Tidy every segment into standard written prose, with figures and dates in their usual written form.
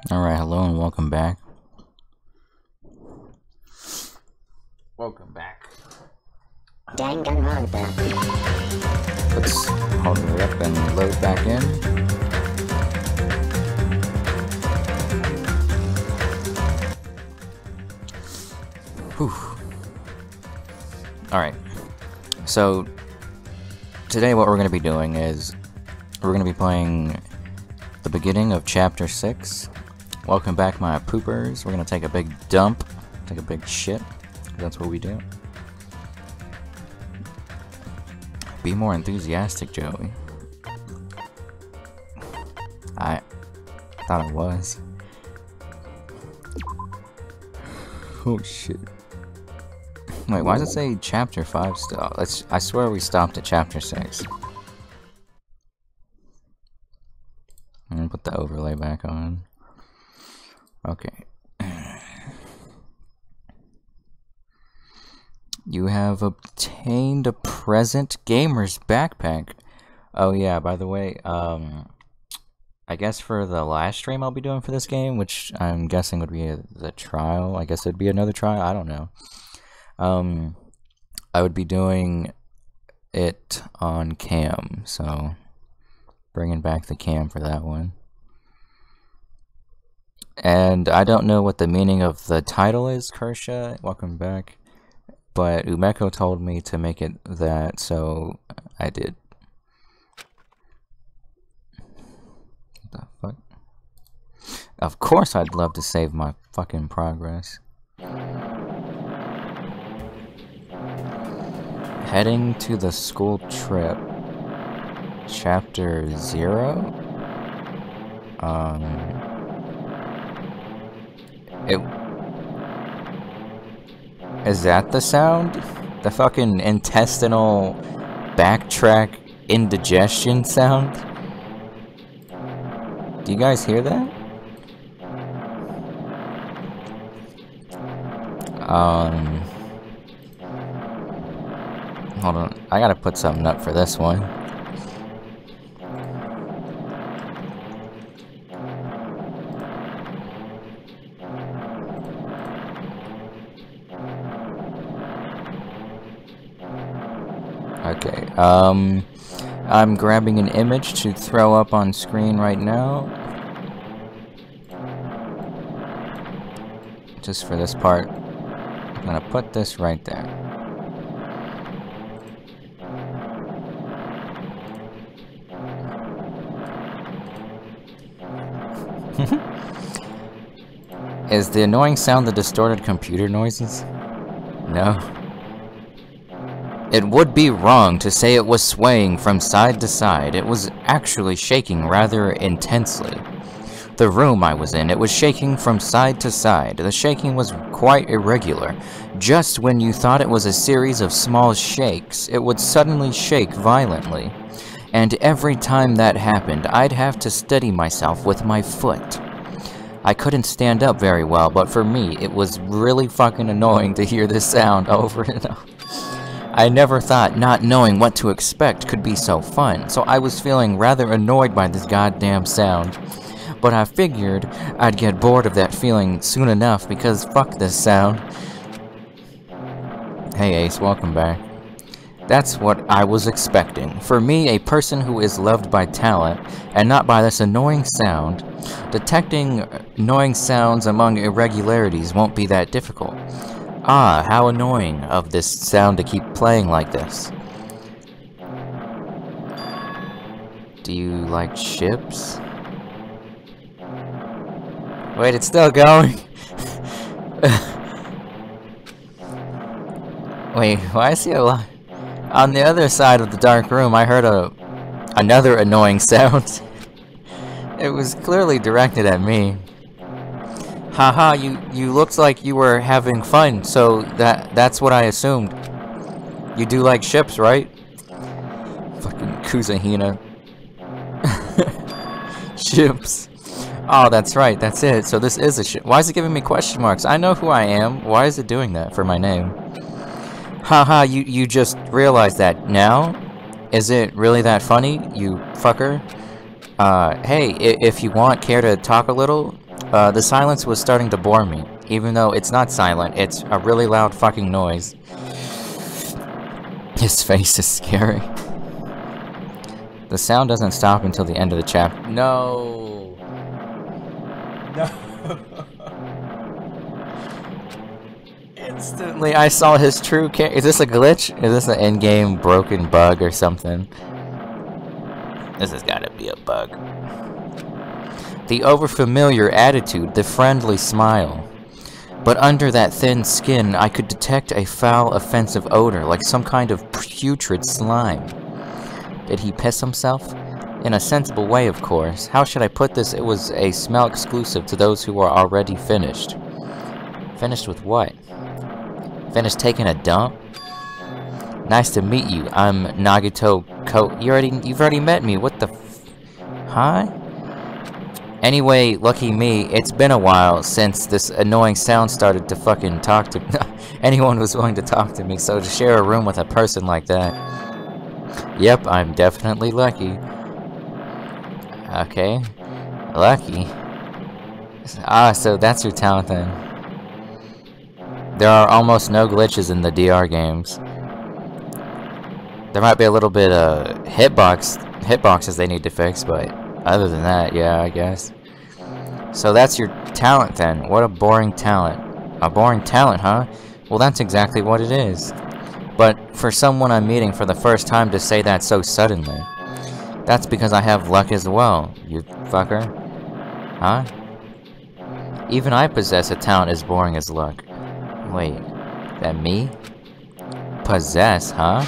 Alright, hello and welcome back. Welcome back. Danganronpa. Let's hold it up and load back in. Whew. Alright, so today what we're going to be doing is we're going to be playing the beginning of Chapter 6. Welcome back, my poopers. We're gonna take a big dump, take a big shit. That's what we do. Be more enthusiastic, Joey. I thought I was. Oh shit. Wait, why does it say Chapter 5 still? I swear we stopped at Chapter 6. I'm gonna put the overlay back on. Okay. You have obtained a present gamer's backpack. Oh yeah, by the way, I guess for the last stream I'll be doing for this game, which I'm guessing would be the trial. I guess it'd be another trial, I don't know. I would be doing it on cam, so bringing back the cam for that one. And I don't know what the meaning of the title is, Kersha. Welcome back. But Umeko told me to make it that, so I did. What the fuck? Of course I'd love to save my fucking progress. Heading to the school trip. Chapter 0? Is that the sound? The fucking intestinal backtrack indigestion sound? Do you guys hear that? Hold on. I gotta put something up for this one. Okay, I'm grabbing an image to throw up on screen right now. Just for this part. I'm gonna put this right there. Is the annoying sound the distorted computer noises? No. It would be wrong to say it was swaying from side to side. It was actually shaking rather intensely. The room I was in, it was shaking from side to side. The shaking was quite irregular. Just when you thought it was a series of small shakes, it would suddenly shake violently. and every time that happened, I'd have to steady myself with my foot. I couldn't stand up very well, but for me, it was really fucking annoying to hear this sound over and over. I never thought not knowing what to expect could be so fun, so I was feeling rather annoyed by this goddamn sound. But I figured I'd get bored of that feeling soon enough because fuck this sound. Hey Ace, welcome back. That's what I was expecting. For me, a person who is loved by talent, and not by this annoying sound, detecting annoying sounds among irregularities won't be that difficult. Ah, how annoying of this sound to keep playing like this. Do you like chips? Wait, it's still going. Wait, why is he alive? On the other side of the dark room, I heard another annoying sound. It was clearly directed at me. Haha, you looked like you were having fun, so that's what I assumed. You do like ships, right? Fucking Kuzahina. Ships. Oh, that's right, that's it. So this is a ship. Why is it giving me question marks? I know who I am. Why is it doing that for my name? Haha, you just realized that now? Is it really that funny, you fucker? Hey, if you care to talk a little? The silence was starting to bore me. Even though it's not silent, it's a really loud fucking noise. His face is scary. The sound doesn't stop until the end of the chapter. No! No! Instantly, I saw his true character. Is this a glitch? Is this an in-game broken bug or something? This has gotta be a bug. The overfamiliar attitude, the friendly smile. But under that thin skin, I could detect a foul, offensive odor, like some kind of putrid slime. Did he piss himself? In a sensible way, of course. How should I put this? It was a smell exclusive to those who are already finished. Finished with what? Finished taking a dump? Nice to meet you. I'm Nagito Ko. You've already met me. What the Huh? Anyway, lucky me, it's been a while since this annoying sound started to fucking talk to me. Anyone was willing to talk to me, so to share a room with a person like that. Yep, I'm definitely lucky. Okay. Lucky? Ah, so that's your talent then. There are almost no glitches in the DR games. There might be a little bit of hitboxes they need to fix, but other than that, yeah, I guess. So that's your talent then. What a boring talent. A boring talent, huh? Well, that's exactly what it is. But for someone I'm meeting for the first time to say that so suddenly, that's because I have luck as well, you fucker. Huh? Even I possess a talent as boring as luck. Wait, that me? Possess, huh?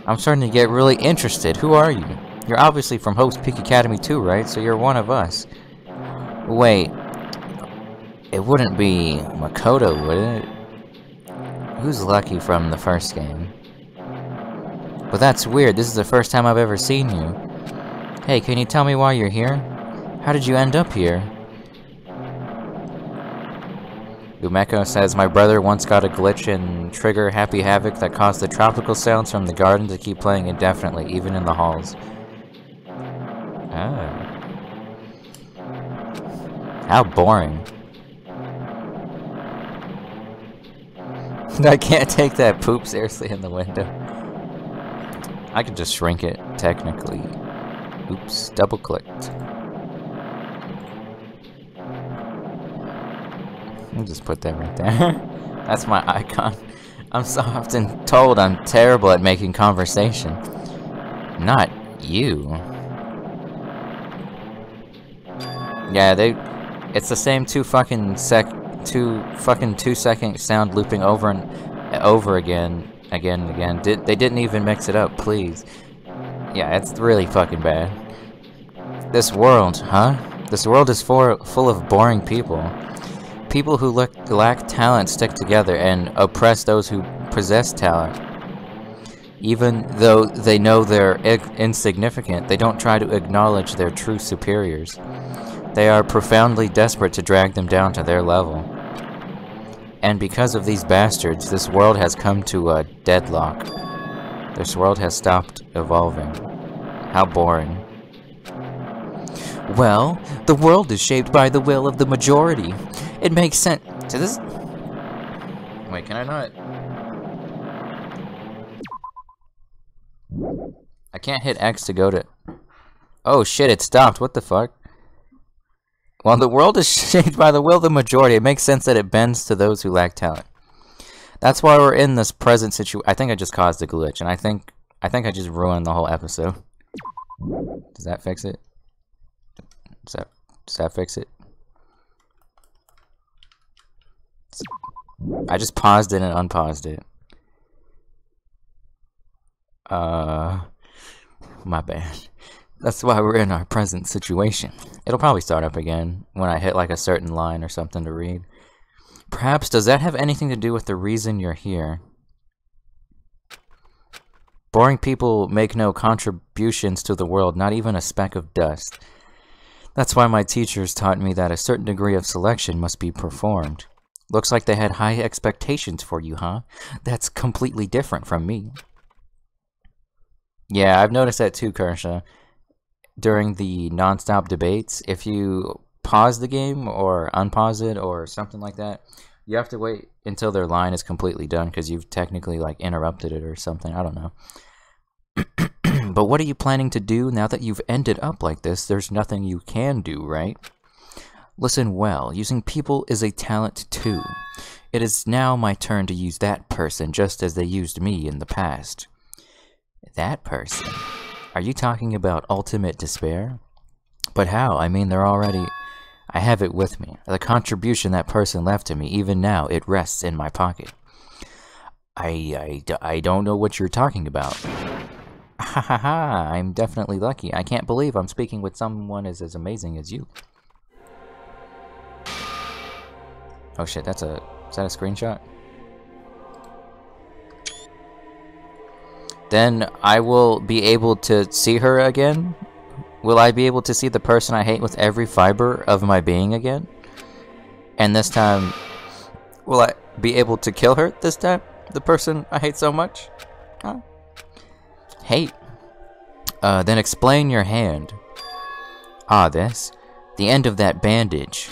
I'm starting to get really interested. Who are you? You're obviously from Hope's Peak Academy too, right? So you're one of us. Wait, it wouldn't be Makoto, would it? Who's Lucky from the first game? But that's weird. This is the first time I've ever seen you. Hey, can you tell me why you're here? How did you end up here? Umeko says, my brother once got a glitch in Trigger Happy Havoc that caused the tropical sounds from the garden to keep playing indefinitely, even in the halls. Oh. How boring. I can't take that poop seriously in the window. I could just shrink it, technically. Oops, double-clicked. I'll just put that right there. That's my icon. I'm so often told I'm terrible at making conversation. Not you. Yeah, it's the same two fucking 2-second sound looping over and over again. They didn't even mix it up, please. Yeah, it's really fucking bad. This world, huh? This world is full of boring people. People who lack talent stick together and oppress those who possess talent. Even though they know they're insignificant, they don't try to acknowledge their true superiors. They are profoundly desperate to drag them down to their level. And because of these bastards, this world has come to a deadlock. This world has stopped evolving. How boring. Well, the world is shaped by the will of the majority. It makes sense. To this. Wait, can I not? I can't hit X to go to. Oh shit, it stopped. What the fuck? Well, the world is shaped by the will of the majority. It makes sense that it bends to those who lack talent. That's why we're in this present situation. I think I just caused a glitch, and I think I just ruined the whole episode. Does that fix it? Does that fix it? I just paused it and unpaused it. My bad. That's why we're in our present situation. It'll probably start up again when I hit like a certain line or something to read. Perhaps, does that have anything to do with the reason you're here? Boring people make no contributions to the world, not even a speck of dust. That's why my teachers taught me that a certain degree of selection must be performed. Looks like they had high expectations for you, huh? That's completely different from me. Yeah, I've noticed that too, Kersha. During the non-stop debates, if you pause the game or unpause it or something like that, you have to wait until their line is completely done because you've technically like interrupted it or something. I don't know. But what are you planning to do now that you've ended up like this? There's nothing you can do, right? Listen well, using people is a talent too. It is now my turn to use that person just as they used me in the past. That person? Are you talking about ultimate despair? But how? I mean, they're already... I have it with me. The contribution that person left to me, even now, it rests in my pocket. I don't know what you're talking about. Ha ha ha, I'm definitely lucky. I can't believe I'm speaking with someone as amazing as you. Oh shit, is that a screenshot? Then I will be able to see her again? Will I be able to see the person I hate with every fiber of my being again? And this time, will I be able to kill her this time? The person I hate so much? Huh? Hate? Then explain your hand. Ah, this? The end of that bandage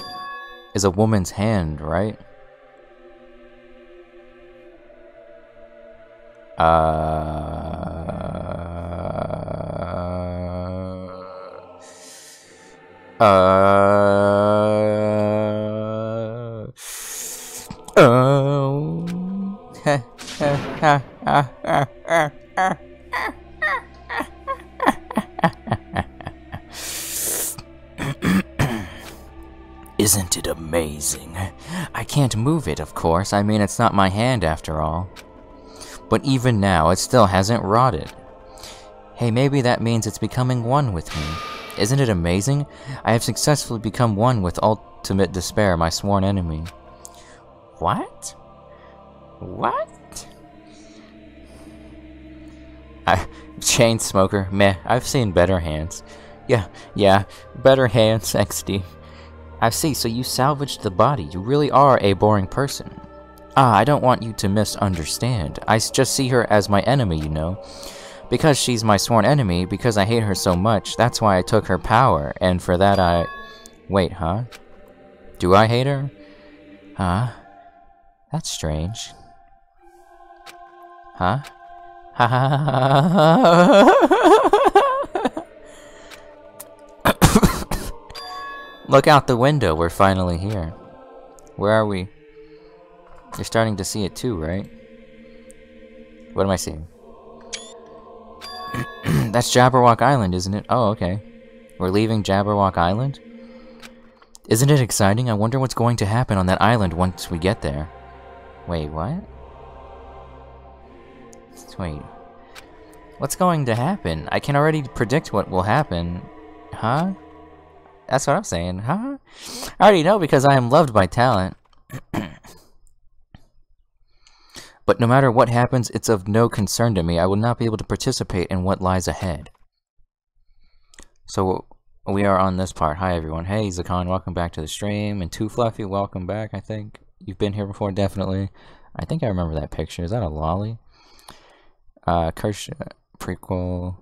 is a woman's hand, right? Isn't it amazing? I can't move it, of course. I mean, it's not my hand after all. But even now, it still hasn't rotted. Hey, maybe that means it's becoming one with me. Isn't it amazing? I have successfully become one with ultimate despair, my sworn enemy. What? What? Chain smoker, meh, I've seen better hands. Yeah, better hands, XD. I see, so you salvaged the body. You really are a boring person. Ah, I don't want you to misunderstand. I just see her as my enemy, you know. Because she's my sworn enemy, because I hate her so much, that's why I took her power, and for that I... Wait, huh? Do I hate her? Huh? That's strange. Huh? Ha ha. Look out the window, we're finally here. Where are we? You're starting to see it too, right? What am I seeing? That's Jabberwock Island, isn't it? Oh, okay. We're leaving Jabberwock Island? Isn't it exciting? I wonder what's going to happen on that island once we get there. Wait, what? Wait. What's going to happen? I can already predict what will happen. Huh? That's what I'm saying, huh? I already know because I am loved by talent. But no matter what happens, it's of no concern to me. I will not be able to participate in what lies ahead. So, we are on this part. Hi, everyone. Hey, Zakan, welcome back to the stream. And Too Fluffy, welcome back, I think. You've been here before, definitely. I think I remember that picture. Is that a lolly? Kirsch, prequel.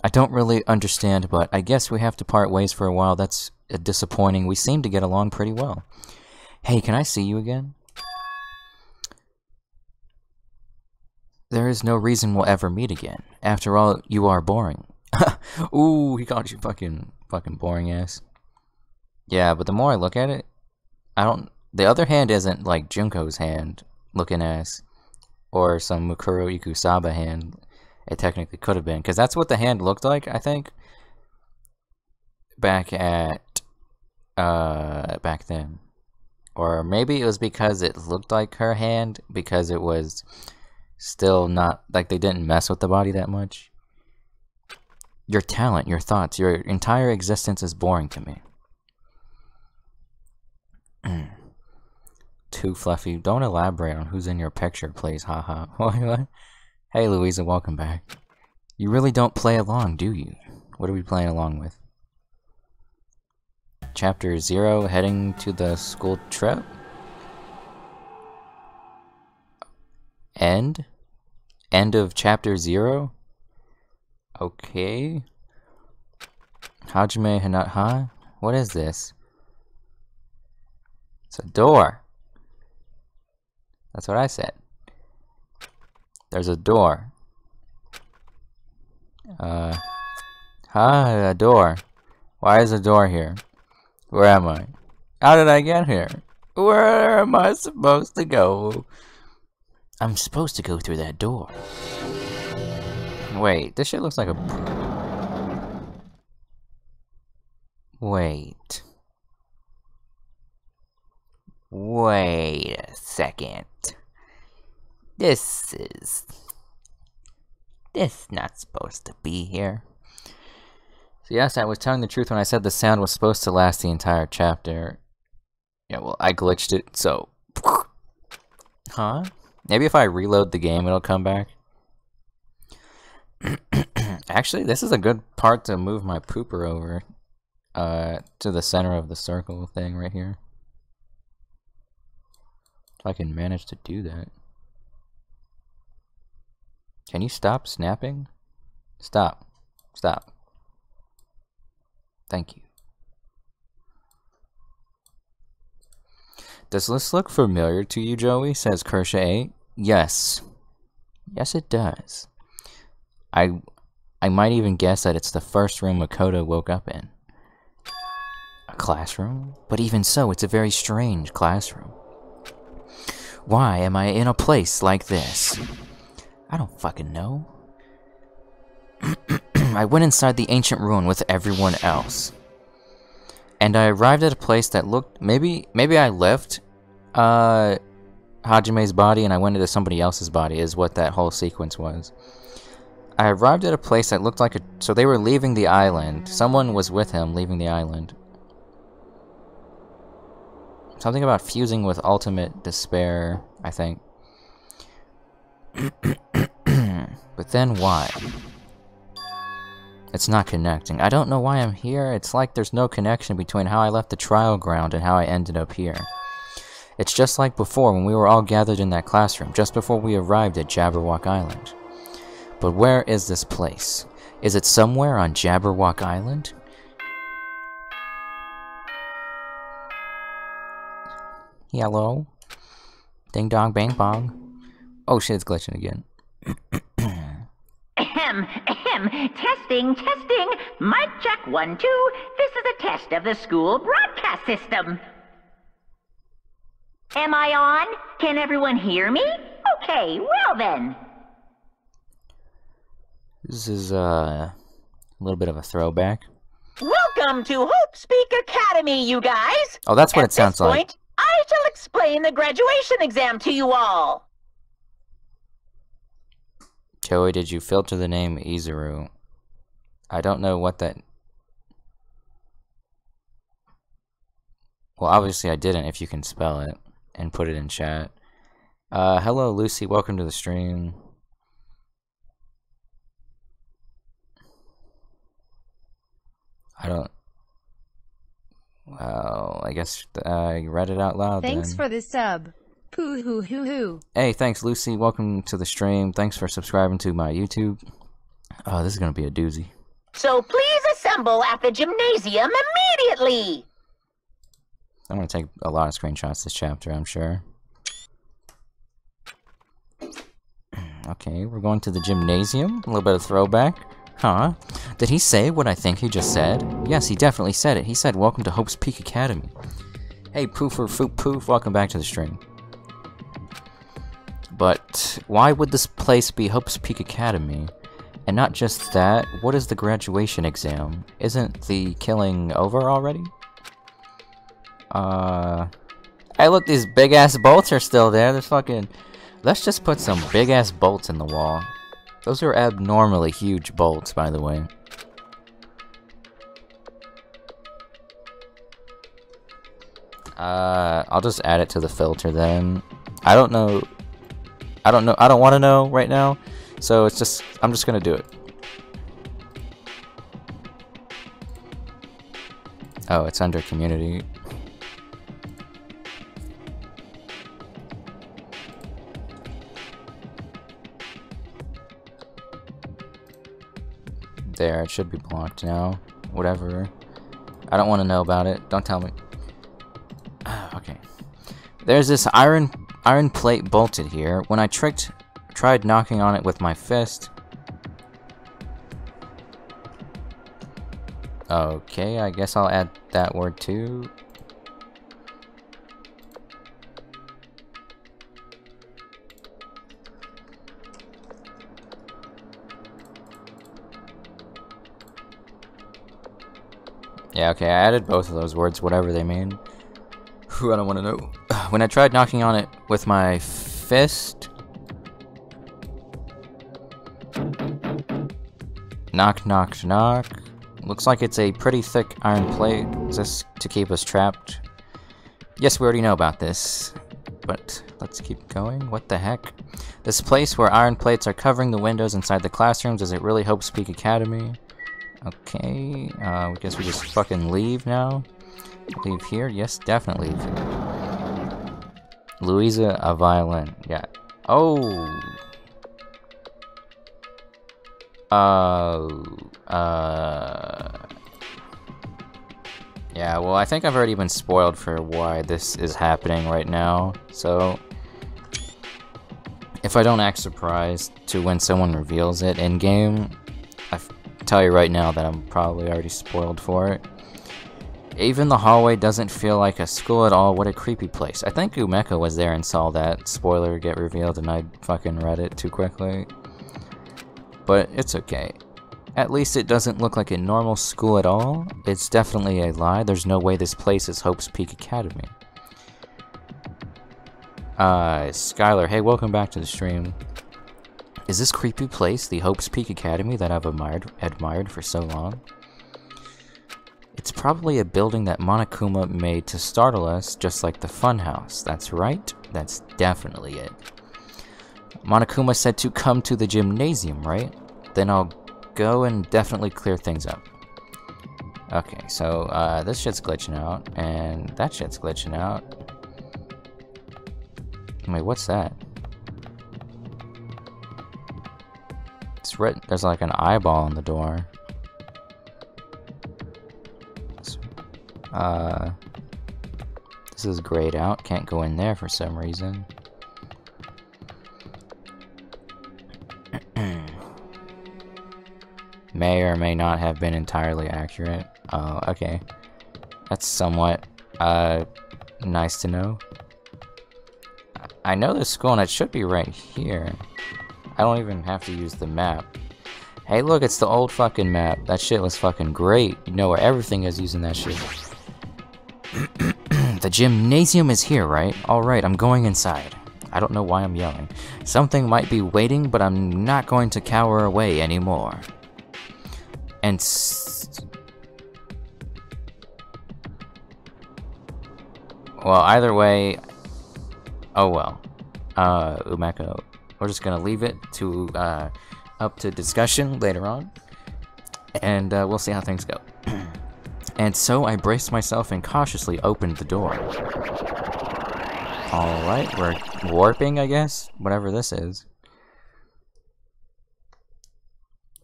I don't really understand, but I guess we have to part ways for a while. That's disappointing. We seem to get along pretty well. Hey, can I see you again? There is no reason we'll ever meet again. After all, you are boring. Ooh, he called you fucking boring ass. Yeah, but the more I look at it, the other hand isn't like Junko's hand looking ass, or some Mukuro Ikusaba hand. It technically could have been, because that's what the hand looked like, I think. Back then. Or maybe it was because it looked like her hand, because it was still not, like they didn't mess with the body that much. Your talent, your thoughts, your entire existence is boring to me. Too Fluffy. Don't elaborate on who's in your picture, please. Haha. What? Hey, Louisa, welcome back. You really don't play along, do you? What are we playing along with? Chapter 0, heading to the school trip? End? End of Chapter 0? Okay. Hajime Hana... Huh? What is this? It's a door. That's what I said. There's a door. A door. Why is a door here? Where am I? How did I get here? Where am I supposed to go? I'm supposed to go through that door. Wait, this shit looks like a... Wait. Wait a second. This not supposed to be here. So yes, I was telling the truth when I said the sound was supposed to last the entire chapter. Yeah, well, I glitched it, so... Huh? Maybe if I reload the game, it'll come back. Actually, this is a good part to move my pooper over to the center of the circle thing right here. If I can manage to do that. Can you stop snapping? Stop. Stop. Thank you. Does this look familiar to you, Joey? Says Kersha 8. Yes. Yes, it does. I might even guess that it's the first room Makoto woke up in. A classroom? But even so, it's a very strange classroom. Why am I in a place like this? I don't fucking know. I went inside the ancient ruin with everyone else. And I arrived at a place that looked... Maybe I left Hajime's body and I went into somebody else's body is what that whole sequence was. I arrived at a place that looked like a... So they were leaving the island. Someone was with him leaving the island. Something about fusing with ultimate despair, I think. But then why? It's not connecting. I don't know why I'm here. It's like there's no connection between how I left the trial ground and how I ended up here. It's just like before when we were all gathered in that classroom, just before we arrived at Jabberwock Island. But where is this place? Is it somewhere on Jabberwock Island? Hello? Ding dong bang bong. Oh shit, it's glitching again. Testing. Mic check 1, 2. This is a test of the school broadcast system. Am I on? Can everyone hear me? Okay, well then. This is a little bit of a throwback. Welcome to Hope Speak Academy, you guys. Oh, that's what it sounds like. At this point, I shall explain the graduation exam to you all. Joey, did you filter the name Izuru? I don't know what that... Well, obviously I didn't, if you can spell it. and put it in chat. Hello, Lucy. Welcome to the stream. Well, I guess you read it out loud. Thanks then. for the sub. Poo hoo hoo hoo. Hey, thanks, Lucy. Welcome to the stream. Thanks for subscribing to my YouTube. Oh, this is gonna be a doozy. So please assemble at the gymnasium immediately! I'm gonna take a lot of screenshots this chapter, I'm sure. Okay, we're going to the gymnasium. A little bit of throwback. Huh? Did he say what I think he just said? Yes, he definitely said it. He said, welcome to Hope's Peak Academy. Hey, Poofer Foop Poof, welcome back to the stream. But why would this place be Hope's Peak Academy? And not just that, what is the graduation exam? Isn't the killing over already? Hey look, these big-ass bolts are still there. There's fucking... Let's just put some big-ass bolts in the wall. Those are abnormally huge bolts, by the way. I'll just add it to the filter then. I don't want to know right now. So it's just, I'm just gonna do it. Oh, it's under community. There, it should be blocked now. Whatever. I don't want to know about it. Don't tell me. Okay. There's this iron plate bolted here. When I tried knocking on it with my fist. Okay, I guess I'll add that word too. Yeah, okay, I added both of those words, whatever they mean. Whew, I don't want to know. When I tried knocking on it with my fist... Knock, knock, knock. Looks like it's a pretty thick iron plate. Is this to keep us trapped? Yes, we already know about this. But let's keep going. What the heck? This place where iron plates are covering the windows inside the classrooms, is it really Hope's Peak Academy? Okay, I guess we just fucking leave now. Leave here? Yes, definitely leave here. Louisa, a violin. Yeah. Oh! Yeah, well, I think I've already been spoiled for why this is happening right now, so... If I don't act surprised to when someone reveals it in-game, I tell you right now that I'm probably already spoiled for it. Even the hallway doesn't feel like a school at all. What a creepy place. I think Umeka was there and saw that spoiler get revealed and I fucking read it too quickly. But it's okay. At least it doesn't look like a normal school at all. It's definitely a lie. There's no way this place is Hope's Peak Academy. Skylar, hey, welcome back to the stream. Is this creepy place the Hope's Peak Academy that I've admired for so long? It's probably a building that Monokuma made to startle us, just like the funhouse. That's right. That's definitely it. Monokuma said to come to the gymnasium, right? Then I'll go and definitely clear things up. Okay, so this shit's glitching out, and that shit's glitching out. Wait, what's that? It's written. There's like an eyeball on the door. This is grayed out. Can't go in there for some reason. May or may not have been entirely accurate. Oh, okay. That's somewhat nice to know. I know this school and it should be right here. I don't even have to use the map. Hey look, it's the old fucking map. That shit was fucking great. You know where everything is using that shit. The gymnasium is here, right? Alright, I'm going inside. I don't know why I'm yelling. Something might be waiting, but I'm not going to cower away anymore. And well, either way, Oh well. Umeko, we're just gonna leave it to, up to discussion later on. And, we'll see how things go. And so I braced myself and cautiously opened the door. Alright, we're warping, I guess? Whatever this is.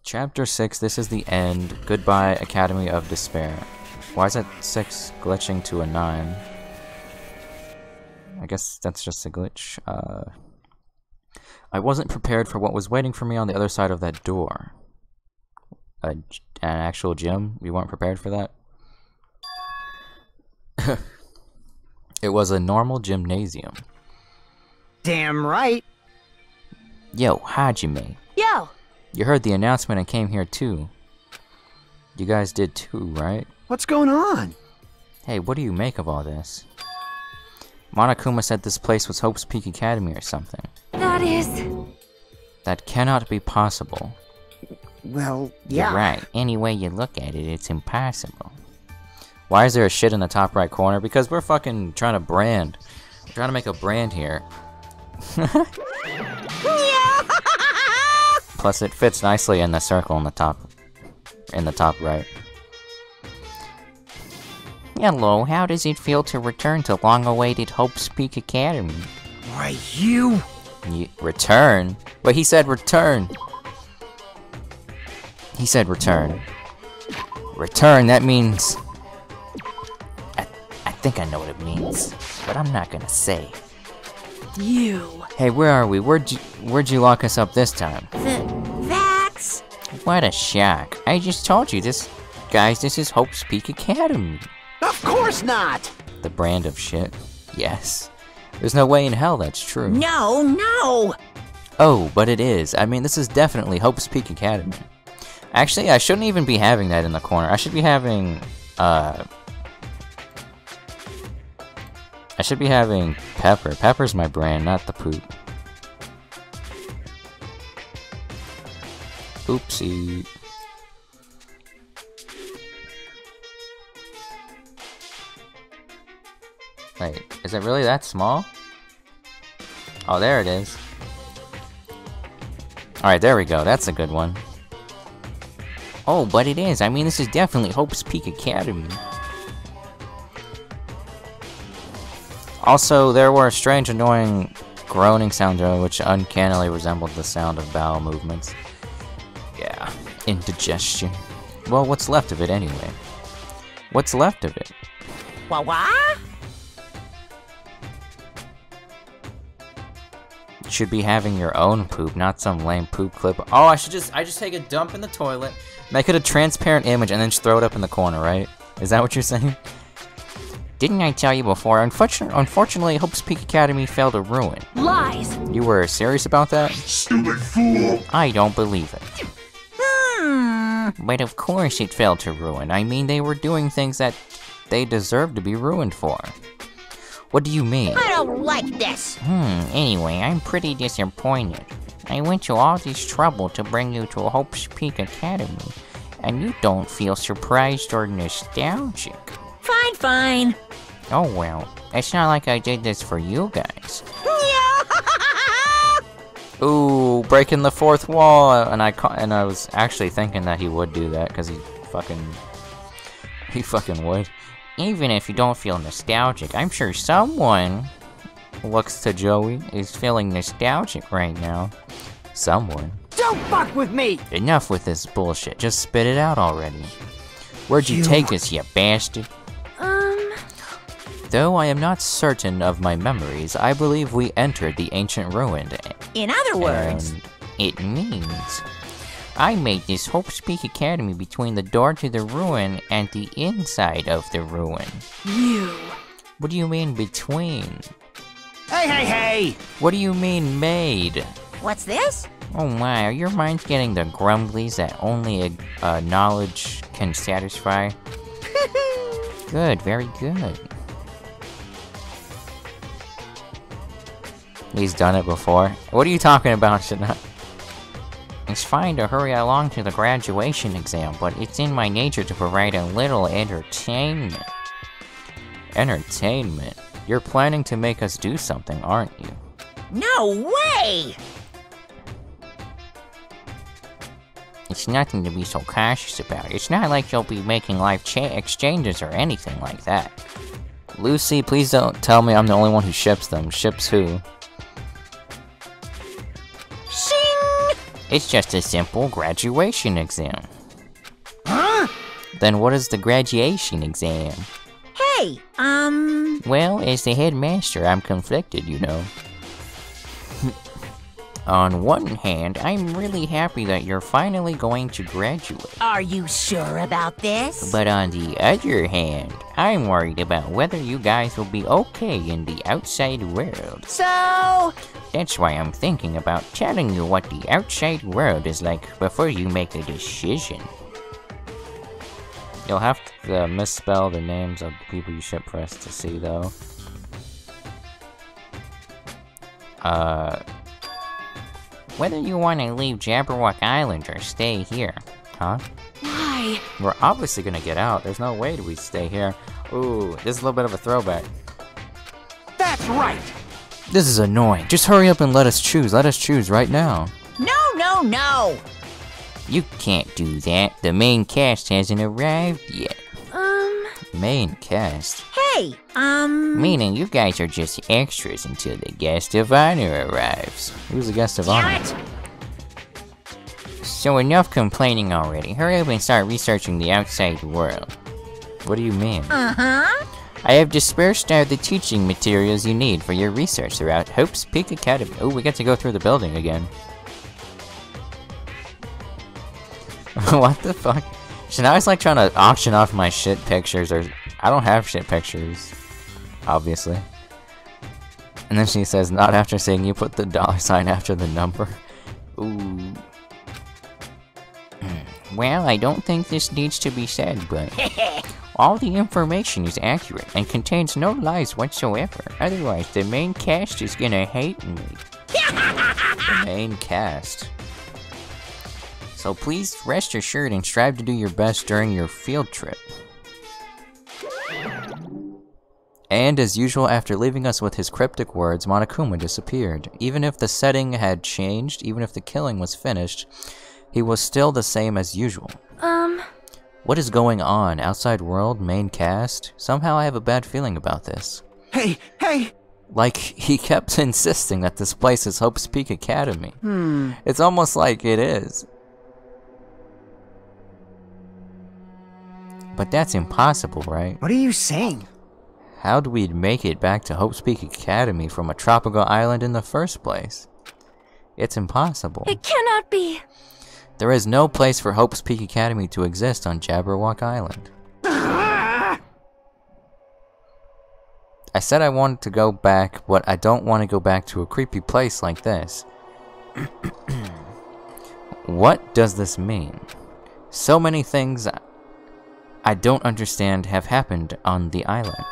Chapter 6, this is the end. Goodbye, Academy of Despair. Why is that 6 glitching to a 9? I guess that's just a glitch. I wasn't prepared for what was waiting for me on the other side of that door. An actual gym? You weren't prepared for that? It was a normal gymnasium. Damn right. Yo, Hajime. Yo! You heard the announcement and came here too. You guys did too, right? What's going on? Hey, what do you make of all this? Monokuma said this place was Hope's Peak Academy or something. That is... That cannot be possible. Well, yeah. You're right. Any way you look at it, it's impossible. Why is there a shit in the top right corner? Because we're fucking trying to brand. We're trying to make a brand here. Plus it fits nicely in the circle in the top right. Hello, how does it feel to return to long-awaited Hope's Peak Academy? Why, you... Return? Wait, he said return. He said return. Return, that means... I think I know what it means, but I'm not gonna say. You. Hey, where are we? Where'd you lock us up this time? That's... What a shock. I just told you this... Guys, this is Hope's Peak Academy. Of course not! The brand of shit. Yes. There's no way in hell that's true. No, no! Oh, but it is. I mean, this is definitely Hope's Peak Academy. Actually, I shouldn't even be having that in the corner. I should be having, I should be having Pepper. Pepper's my brand, not the poop. Oopsie. Wait, is it really that small? Oh, there it is. Alright, there we go. That's a good one. Oh, but it is. I mean, this is definitely Hope's Peak Academy. Also, there were strange, annoying groaning sounds which uncannily resembled the sound of bowel movements. Yeah, indigestion. Well, what's left of it anyway? What's left of it? What? You should be having your own poop, not some lame poop clip. Oh, I just take a dump in the toilet, make it a transparent image, and then just throw it up in the corner, right? Is that what you're saying? Didn't I tell you before? Unfortunately, Hope's Peak Academy fell to ruin. Lies! You were serious about that? Stupid fool! I don't believe it. But of course it fell to ruin. I mean, they were doing things that they deserved to be ruined for. What do you mean? I don't like this! Anyway, I'm pretty disappointed. I went to all this trouble to bring you to Hope's Peak Academy, and you don't feel surprised or nostalgic. Fine, fine. Oh well, it's not like I did this for you guys. Ooh, breaking the fourth wall, and I was actually thinking that he would do that, because he fucking would. Even if you don't feel nostalgic, I'm sure someone looks to Joey is feeling nostalgic right now. Someone. Don't fuck with me! Enough with this bullshit, just spit it out already. Where'd you take us, you bastard? Though I am not certain of my memories, I believe we entered the ancient ruin. In other words, And it means I made this Hope's Peak Academy between the door to the ruin and the inside of the ruin. You. What do you mean between? Hey, hey, hey! What do you mean made? what's this? Oh my, are your minds getting the grumblies that only knowledge can satisfy? Good, very good. He's done it before. What are you talking about, Shana? It's fine to hurry along to the graduation exam, but it's in my nature to provide a little entertainment. Entertainment? You're planning to make us do something, aren't you? No way! It's nothing to be so cautious about. It's not like you'll be making life exchanges or anything like that. Lucy, please don't tell me I'm the only one who ships them. Ships who? Shing! It's just a simple graduation exam. Huh? Then what is the graduation exam? Hey, Well, as the headmaster, I'm conflicted, you know. On one hand, I'm really happy that you're finally going to graduate. are you sure about this? But on the other hand, I'm worried about whether you guys will be okay in the outside world. So, That's why I'm thinking about telling you what the outside world is like before you make a decision. You'll have to misspell the names of the people you ship press to see, though. Whether you want to leave Jabberwock Island or stay here, huh? Why? We're obviously gonna get out. There's no way we stay here. Ooh, this is a little bit of a throwback. That's right. This is annoying. Just hurry up and let us choose. Let us choose right now. no! You can't do that. The main cast hasn't arrived yet. Main cast? Hey, Meaning you guys are just extras until the guest of honor arrives. Who's the guest of honor? damn it! So enough complaining already. Hurry up and start researching the outside world. What do you mean? Uh-huh. I have dispersed out the teaching materials you need for your research throughout Hope's Peak Academy. Oh, we get to go through the building again. What the fuck? So now it's like trying to auction off my shit pictures, or I don't have shit pictures, obviously. And then she says, not after saying you put the $sign after the number. Ooh. Well, I don't think this needs to be said, but all the information is accurate and contains no lies whatsoever. Otherwise, the main cast is gonna hate me. The main cast. So please rest assured and strive to do your best during your field trip. And as usual, after leaving us with his cryptic words, Monokuma disappeared. Even if the setting had changed, even if the killing was finished, he was still the same as usual. What is going on? Outside world? Main cast? Somehow I have a bad feeling about this. Hey! Like, he kept insisting that this place is Hope's Peak Academy. It's almost like it is. But that's impossible, right? What are you saying? How do we make it back to Hope's Peak Academy from a tropical island in the first place? It's impossible. It cannot be. There is no place for Hope's Peak Academy to exist on Jabberwock Island. I said I wanted to go back, but I don't want to go back to a creepy place like this. What does this mean? So many things I don't understand have happened on the island.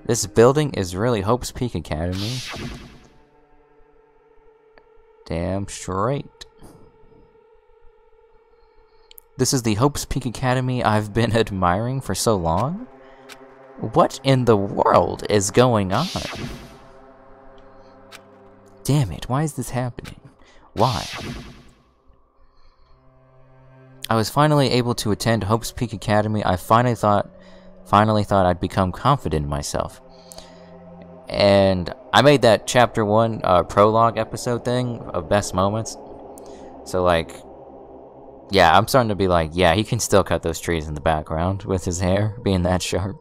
This building is really Hope's Peak Academy. Damn straight. This is the Hope's Peak Academy I've been admiring for so long? What in the world is going on? Damn it, why is this happening? Why? I was finally able to attend Hope's Peak Academy. I finally thought I'd become confident in myself. And I made that chapter 1 prologue episode thing of best moments. So like, yeah, I'm starting to be like, yeah, he can still cut those trees in the background with his hair being that sharp.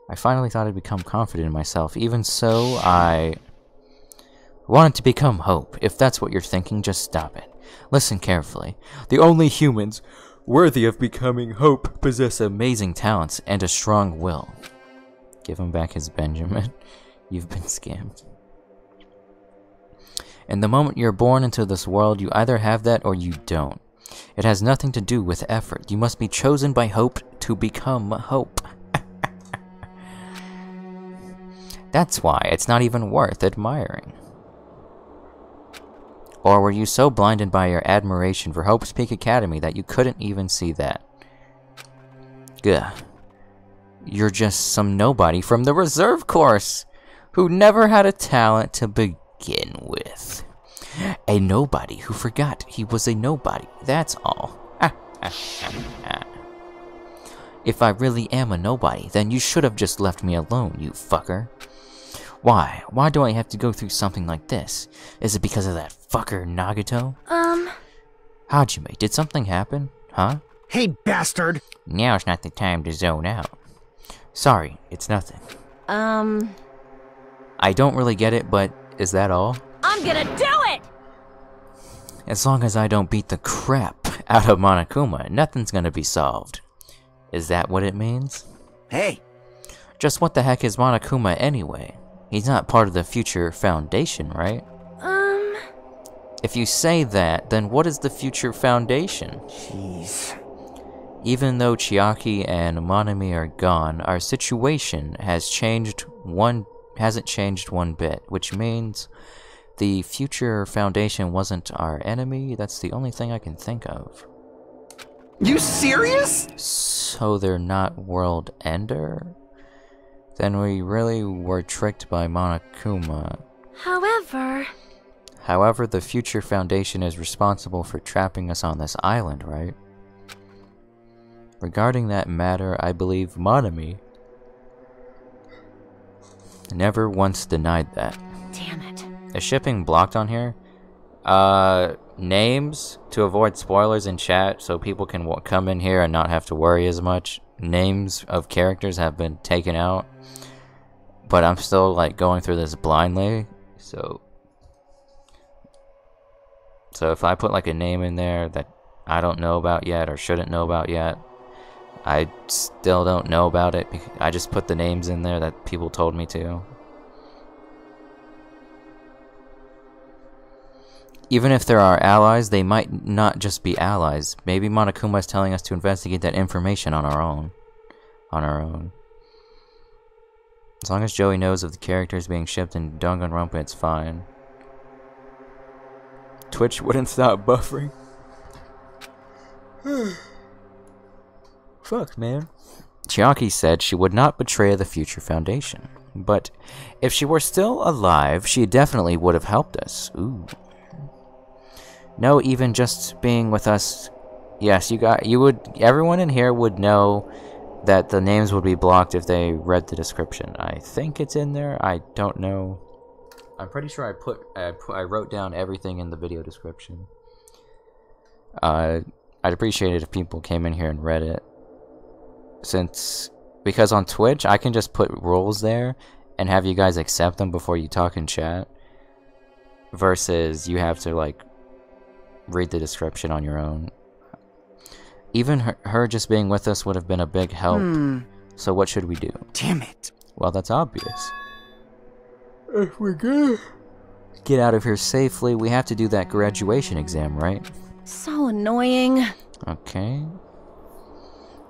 I finally thought I'd become confident in myself. Even so, I wanted to become Hope. If that's what you're thinking, just stop it. Listen carefully. The only humans worthy of becoming Hope possess amazing talents and a strong will. Give him back his Benjamin. You've been scammed. And the moment you're born into this world, you either have that or you don't. It has nothing to do with effort. You must be chosen by Hope to become Hope. That's why it's not even worth admiring. Or were you so blinded by your admiration for Hope's Peak Academy that you couldn't even see that? Gah. you're just some nobody from the reserve course who never had a talent to begin with. A nobody who forgot he was a nobody, that's all. If I really am a nobody, then you should have just left me alone, you fucker. Why? Why do I have to go through something like this? Is it because of that fucker Nagato? Hajime, did something happen? Huh? Hey, bastard! Now's not the time to zone out. Sorry, it's nothing. I don't really get it, but is that all? I'm gonna do it! As long as I don't beat the crap out of Monokuma, nothing's gonna be solved. Is that what it means? Hey! Just what the heck is Monokuma anyway? He's not part of the Future Foundation, right? If you say that, then what is the Future Foundation? Jeez. Even though Chiaki and Monami are gone, our situation hasn't changed one bit, which means the Future Foundation wasn't our enemy. That's the only thing I can think of. You serious? So they're not World Ender? Then we really were tricked by Monokuma. However, the Future Foundation is responsible for trapping us on this island, right? Regarding that matter, I believe Monami never once denied that. Damn it. Is shipping blocked on here? Names, to avoid spoilers in chat so people can come in here and not have to worry as much. Names of characters have been taken out. But I'm still like going through this blindly, so if I put like a name in there that I don't know about yet or shouldn't know about yet, I still don't know about it. I just put the names in there that people told me to. Even if there are allies, they might not just be allies. Maybe Monokuma is telling us to investigate that information on our own. As long as Joey knows of the characters being shipped in Danganronpa, it's fine. Twitch wouldn't stop buffering. Fuck, man. Chiaki said she would not betray the Future Foundation. But if she were still alive, she definitely would have helped us. Ooh. No, even just being with us. Yes, everyone in here would know that the names would be blocked if they read the description. I think it's in there. I don't know. I'm pretty sure I wrote down everything in the video description. I'd appreciate it if people came in here and read it. Because on Twitch, I can just put rules there and have you guys accept them before you talk in chat. Versus you have to like read the description on your own. Even her just being with us would have been a big help. So what should we do? Damn it. Well, that's obvious. If we're gonna get out of here safely, we have to do that graduation exam, right? So annoying. Okay.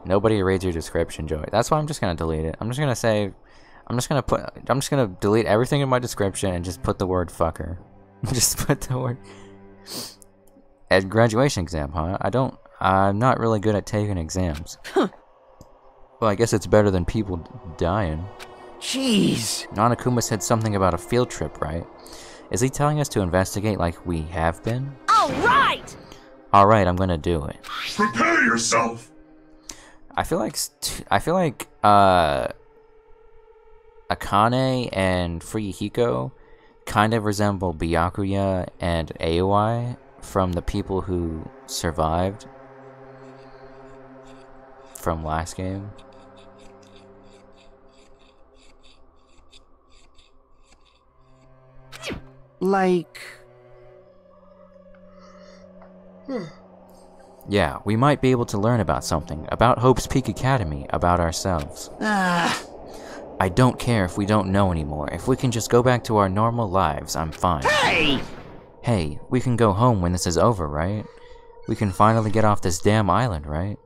Nobody reads your description, Joey. That's why I'm just gonna delete it. I'm just gonna delete everything in my description and just put the word fucker. Just put the word... At graduation exam, huh? I'm not really good at taking exams. Well, I guess it's better than people dying. Jeez. Monokuma said something about a field trip, right? Is he telling us to investigate like we have been? Alright! Alright, I'm gonna do it. Prepare yourself! I feel like Akane and Fuyuhiko kind of resemble Byakuya and Aoi from the people who survived from last game. Like... Yeah, we might be able to learn about something, about Hope's Peak Academy, about ourselves. I don't care if we don't know anymore. If we can just go back to our normal lives, I'm fine. Hey! Hey, we can go home when this is over, right? We can finally get off this damn island, right?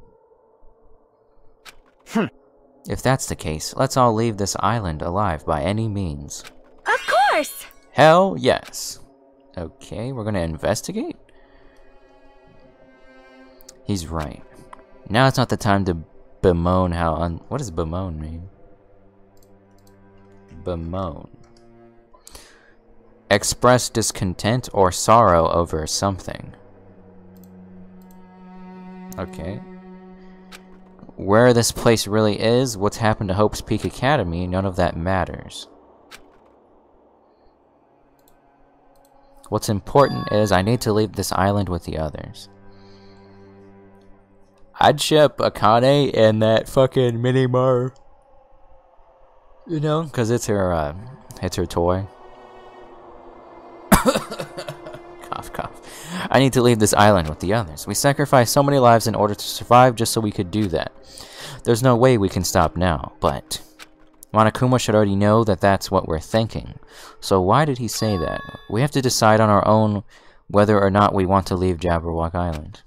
If that's the case, let's all leave this island alive by any means. Of course! Hell yes. Okay, we're gonna investigate? He's right. Now it's not the time to bemoan how what does bemoan mean? Bemoan. Express discontent or sorrow over something. Okay. Where this place really is, what's happened to Hope's Peak Academy, none of that matters. What's important is I need to leave this island with the others. I'd ship Akane and that fucking Minimar. You know, because it's her toy. Cough, cough. I need to leave this island with the others. We sacrificed so many lives in order to survive just so we could do that. There's no way we can stop now, but Monokuma should already know that that's what we're thinking. So why did he say that? We have to decide on our own whether or not we want to leave Jabberwock Island.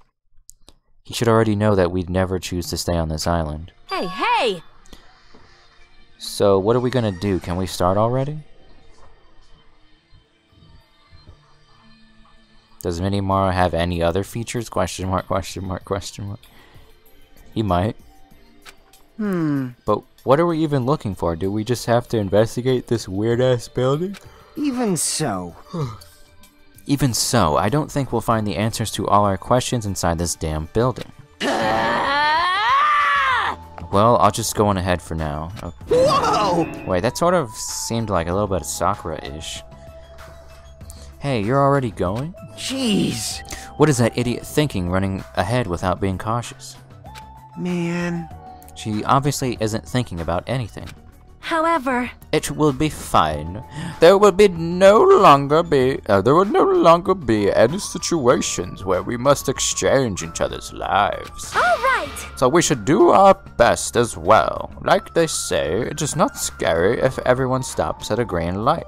He should already know that we'd never choose to stay on this island. Hey, hey! So what are we gonna do? Can we start already? Does Minimaro have any other features? Question mark, question mark, question mark. He might. But what are we even looking for? Do we just have to investigate this weird-ass building? Even so. Even so, I don't think we'll find the answers to all our questions inside this damn building. Well, I'll just go on ahead for now. Okay. Whoa! Wait, that sort of seemed like a little bit of Sakura-ish. Hey, you're already going? Jeez. What is that idiot thinking, running ahead without being cautious? Man. She obviously isn't thinking about anything. However, it will be fine. There will no longer be any situations where we must exchange each other's lives. all right! So we should do our best as well. Like they say, it is not scary if everyone stops at a green light.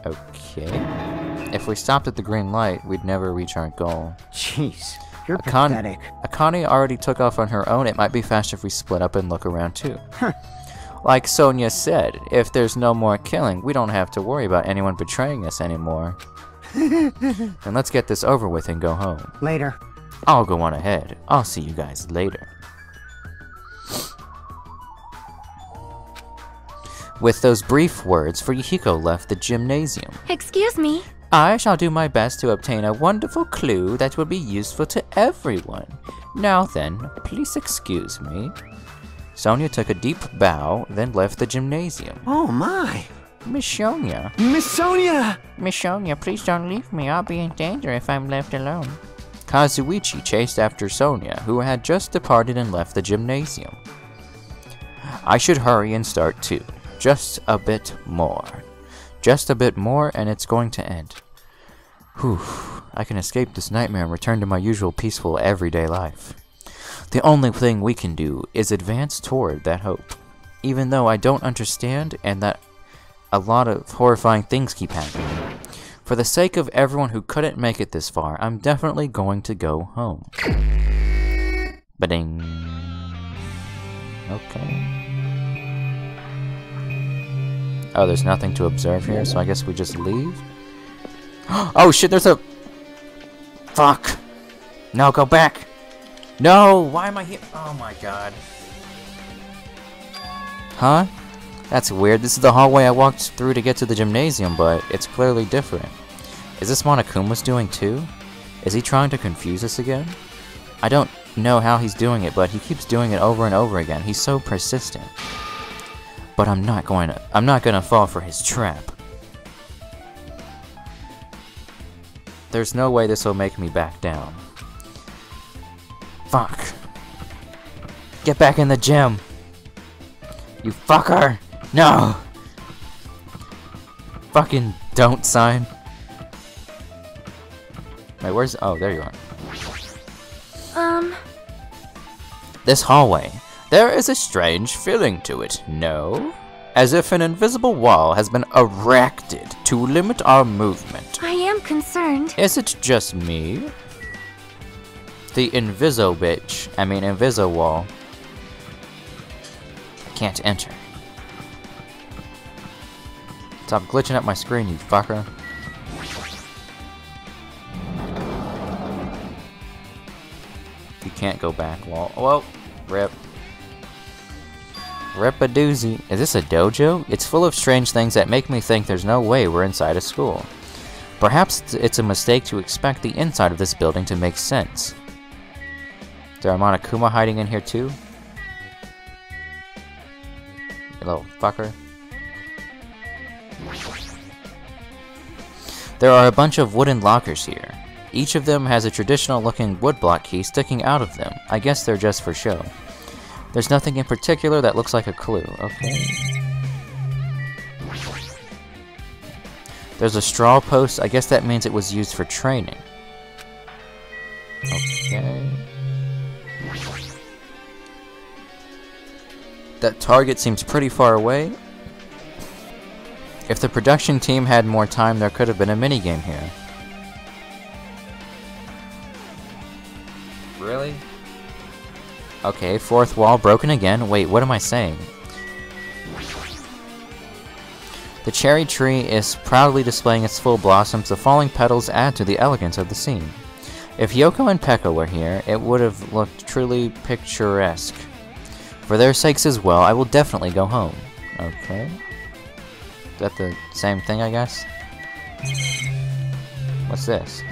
Okay. If we stopped at the green light, we'd never reach our goal. Jeez, you're pathetic. Akane already took off on her own. It might be faster if we split up and look around too. Like Sonia said, if there's no more killing, we don't have to worry about anyone betraying us anymore. And let's get this over with and go home. Later. I'll go on ahead. I'll see you guys later. With those brief words, Fuyuhiko left the gymnasium. Excuse me. I shall do my best to obtain a wonderful clue that will be useful to everyone. Now then, please excuse me. Sonia took a deep bow, then left the gymnasium. Oh my. Miss Sonia. Miss Sonia! Miss Sonia, please don't leave me. I'll be in danger if I'm left alone. Kazuichi chased after Sonia, who had just departed and left the gymnasium. I should hurry and start too. Just a bit more. Just a bit more and it's going to end. Whew. I can escape this nightmare and return to my usual peaceful everyday life. The only thing we can do is advance toward that hope. Even though I don't understand and that a lot of horrifying things keep happening. For the sake of everyone who couldn't make it this far, I'm definitely going to go home. Ba-ding. Okay. Oh, there's nothing to observe here, so I guess we just leave? Oh shit, there's a... Fuck! No, go back! No! Why am I here? Oh my god. Huh? That's weird. This is the hallway I walked through to get to the gymnasium, but it's clearly different. Is this Monokuma's doing too? Is he trying to confuse us again? I don't know how he's doing it, but he keeps doing it over and over again. He's so persistent. But I'm not gonna fall for his trap. There's no way this will make me back down. Fuck. Get back in the gym. You fucker. No. Fucking don't sign. Wait, where's... Oh, there you are. This hallway. There is a strange feeling to it, no? As if an invisible wall has been erected to limit our movement. I am concerned. Is it just me? The inviso wall. I can't enter. Stop glitching up my screen, you fucker. You can't go back. Well, rip. Rip a doozy. Is this a dojo? It's full of strange things that make me think there's no way we're inside a school. Perhaps it's a mistake to expect the inside of this building to make sense. Is there a Monokuma hiding in here too? You little fucker. There are a bunch of wooden lockers here. Each of them has a traditional looking woodblock key sticking out of them. I guess they're just for show. There's nothing in particular that looks like a clue. Okay. There's a straw post. I guess that means it was used for training. Okay. That target seems pretty far away. If the production team had more time, there could have been a minigame here. Really? Okay, fourth wall broken again. Wait, what am I saying? The cherry tree is proudly displaying its full blossoms. The falling petals add to the elegance of the scene. If Yoko and Pekka were here, it would have looked truly picturesque. For their sakes as well, I will definitely go home. Okay. Is that the same thing, I guess? What's this?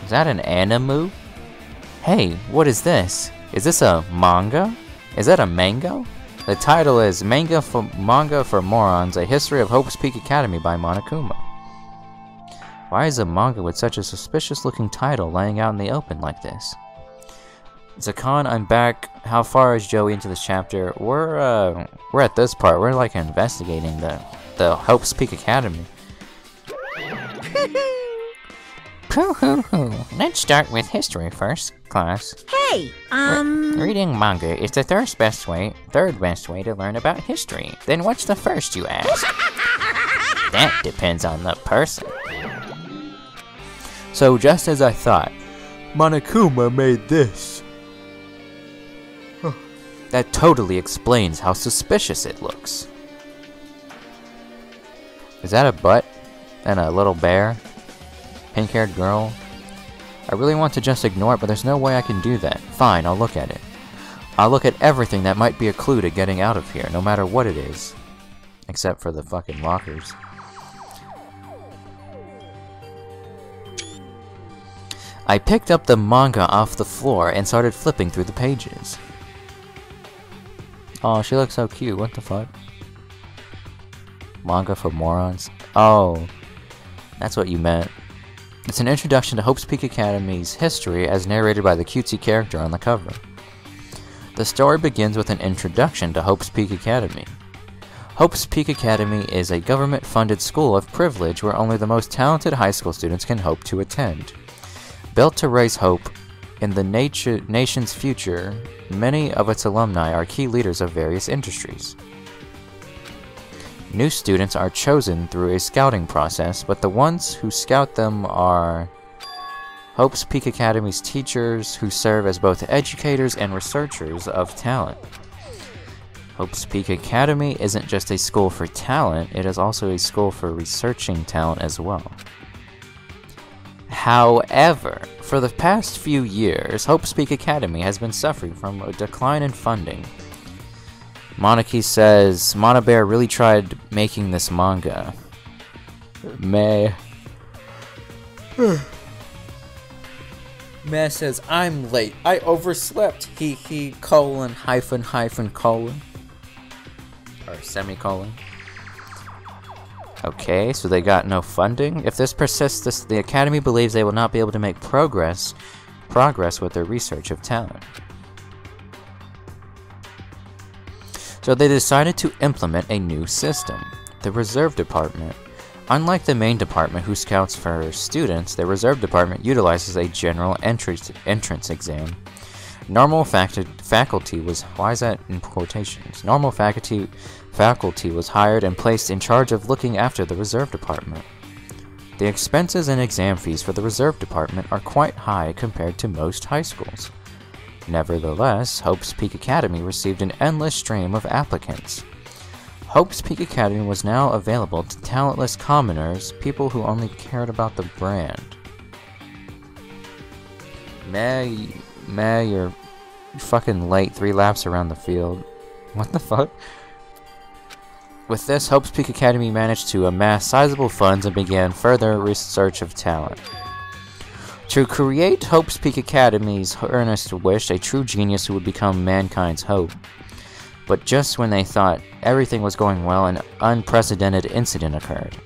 Is that an anime? Hey, what is this? Is this a manga? Is that a mango? The title is Manga for Morons, A History of Hope's Peak Academy by Monokuma. Why is a manga with such a suspicious looking title laying out in the open like this? Zakan, I'm back. How far is Joey into this chapter? We're at this part. We're like investigating the Hope's Peak Academy. Pooh-hoo-hoo. Let's start with history first, class. Hey, Reading manga is the third best way to learn about history. Then what's the first, you ask? That depends on the person. So just as I thought, Monokuma made this. That totally explains how suspicious it looks. Is that a butt? And a little bear? Pink-haired girl? I really want to just ignore it, but there's no way I can do that. Fine, I'll look at it. I'll look at everything that might be a clue to getting out of here, no matter what it is. Except for the fucking lockers. I picked up the manga off the floor and started flipping through the pages. Oh, she looks so cute. What the fuck? Manga for morons? Oh, that's what you meant. It's an introduction to Hope's Peak Academy's history as narrated by the cutesy character on the cover. The story begins with an introduction to Hope's Peak Academy. Hope's Peak Academy is a government-funded school of privilege where only the most talented high school students can hope to attend. Built to raise hope in the nation's future, many of its alumni are key leaders of various industries. New students are chosen through a scouting process, but the ones who scout them are Hope's Peak Academy's teachers who serve as both educators and researchers of talent. Hope's Peak Academy isn't just a school for talent, it is also a school for researching talent as well. However, for the past few years, Hope's Peak Academy has been suffering from a decline in funding. Monarchy says, Monobear really tried making this manga. Meh. Meh says, I'm late. I overslept. He colon hyphen colon. Or semicolon. Okay, so they got no funding. If this persists, the Academy believes they will not be able to make progress with their research of talent. So they decided to implement a new system, the Reserve Department. Unlike the main department who scouts for students, the Reserve Department utilizes a general entrance exam. Normal faculty was, why is that in quotations? Normal faculty was hired and placed in charge of looking after the Reserve Department. The expenses and exam fees for the Reserve Department are quite high compared to most high schools. Nevertheless, Hope's Peak Academy received an endless stream of applicants. Hope's Peak Academy was now available to talentless commoners, people who only cared about the brand. Meh, you're fucking late 3 laps around the field. What the fuck? With this, Hope's Peak Academy managed to amass sizable funds and began further research of talent. To create Hope's Peak Academy's earnest wish, a true genius who would become mankind's hope. But just when they thought everything was going well, an unprecedented incident occurred.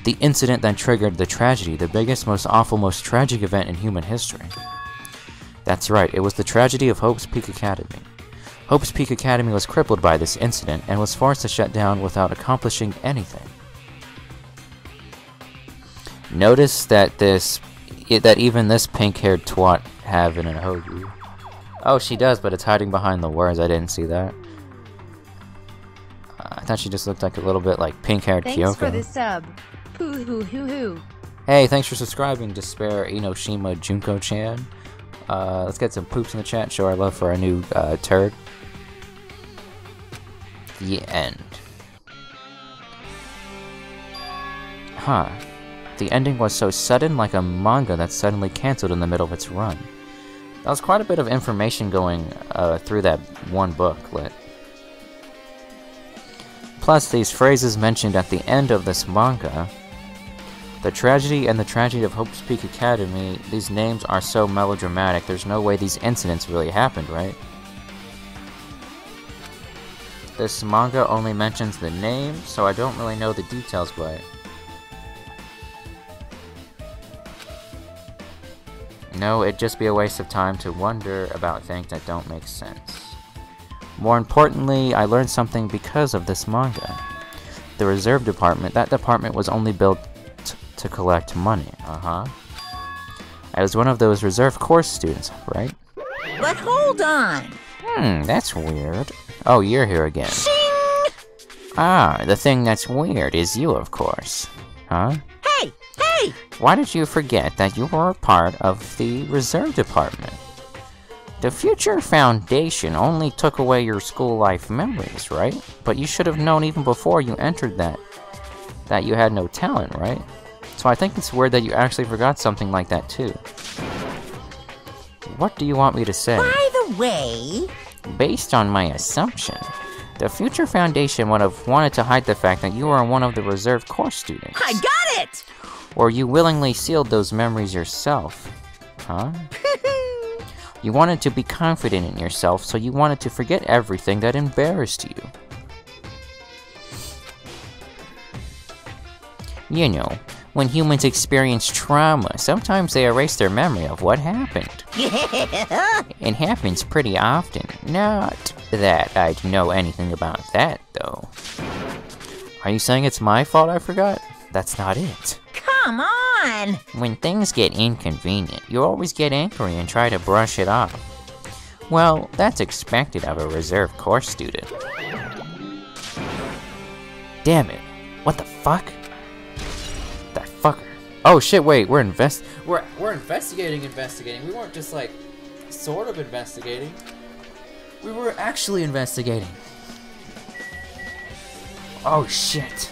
The incident that triggered the tragedy, the biggest, most awful, most tragic event in human history. That's right, it was the tragedy of Hope's Peak Academy. Hope's Peak Academy was crippled by this incident and was forced to shut down without accomplishing anything. Notice that even this pink-haired twat have an hoagie. Oh, she does, but it's hiding behind the words. I didn't see that. I thought she just looked like a little bit like pink-haired Kyoko. Thanks for the sub. Hoo hoo hoo hoo. Hey, thanks for subscribing, Despair Inoshima Junko-chan. Let's get some poops in the chat, show our love for our new turd. The end. Huh. The ending was so sudden, like a manga that's suddenly cancelled in the middle of its run. That was quite a bit of information going through that one booklet. Plus, these phrases mentioned at the end of this manga, the tragedy and the tragedy of Hope's Peak Academy, these names are so melodramatic, there's no way these incidents really happened, right? This manga only mentions the name, so I don't really know the details, but... No, it'd just be a waste of time to wonder about things that don't make sense. More importantly, I learned something because of this manga. The reserve department, that department was only built to collect money, I was one of those reserve course students, right? But hold on. That's weird. Oh, you're here again. Shing! Ah, the thing that's weird is you, of course. Huh? Hey! Hey! Why did you forget that you were a part of the reserve department? The Future Foundation only took away your school life memories, right? But you should have known even before you entered that you had no talent, right? So I think it's weird that you actually forgot something like that too. What do you want me to say? By the way... Based on my assumption, the Future Foundation would have wanted to hide the fact that you were one of the reserve course students. I got it! Or you willingly sealed those memories yourself. Huh? You wanted to be confident in yourself, so you wanted to forget everything that embarrassed you. You know, when humans experience trauma, sometimes they erase their memory of what happened. It happens pretty often. Not that I'd know anything about that, though. Are you saying it's my fault I forgot? That's not it. Come on! When things get inconvenient, you always get angry and try to brush it off. Well, that's expected of a reserve course student. Damn it. What the fuck? That fucker. Oh shit, wait, we're investigating. We weren't just like, sort of investigating. We were actually investigating. Oh shit.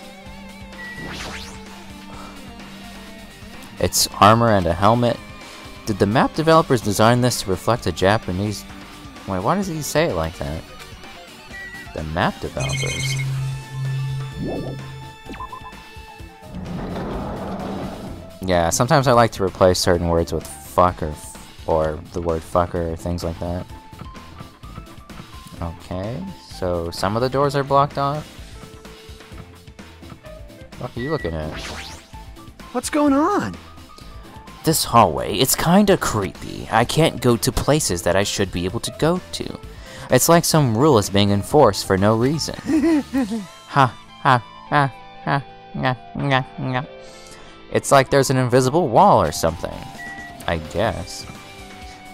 It's armor and a helmet. Did the map developers design this to reflect a Japanese... Wait, why does he say it like that? The map developers. Yeah, sometimes I like to replace certain words with fuck or the word fucker or things like that. Okay, so some of the doors are blocked off. What are you looking at? What's going on? This hallway, it's kinda creepy. I can't go to places that I should be able to go to. It's like some rule is being enforced for no reason. It's like there's an invisible wall or something. I guess.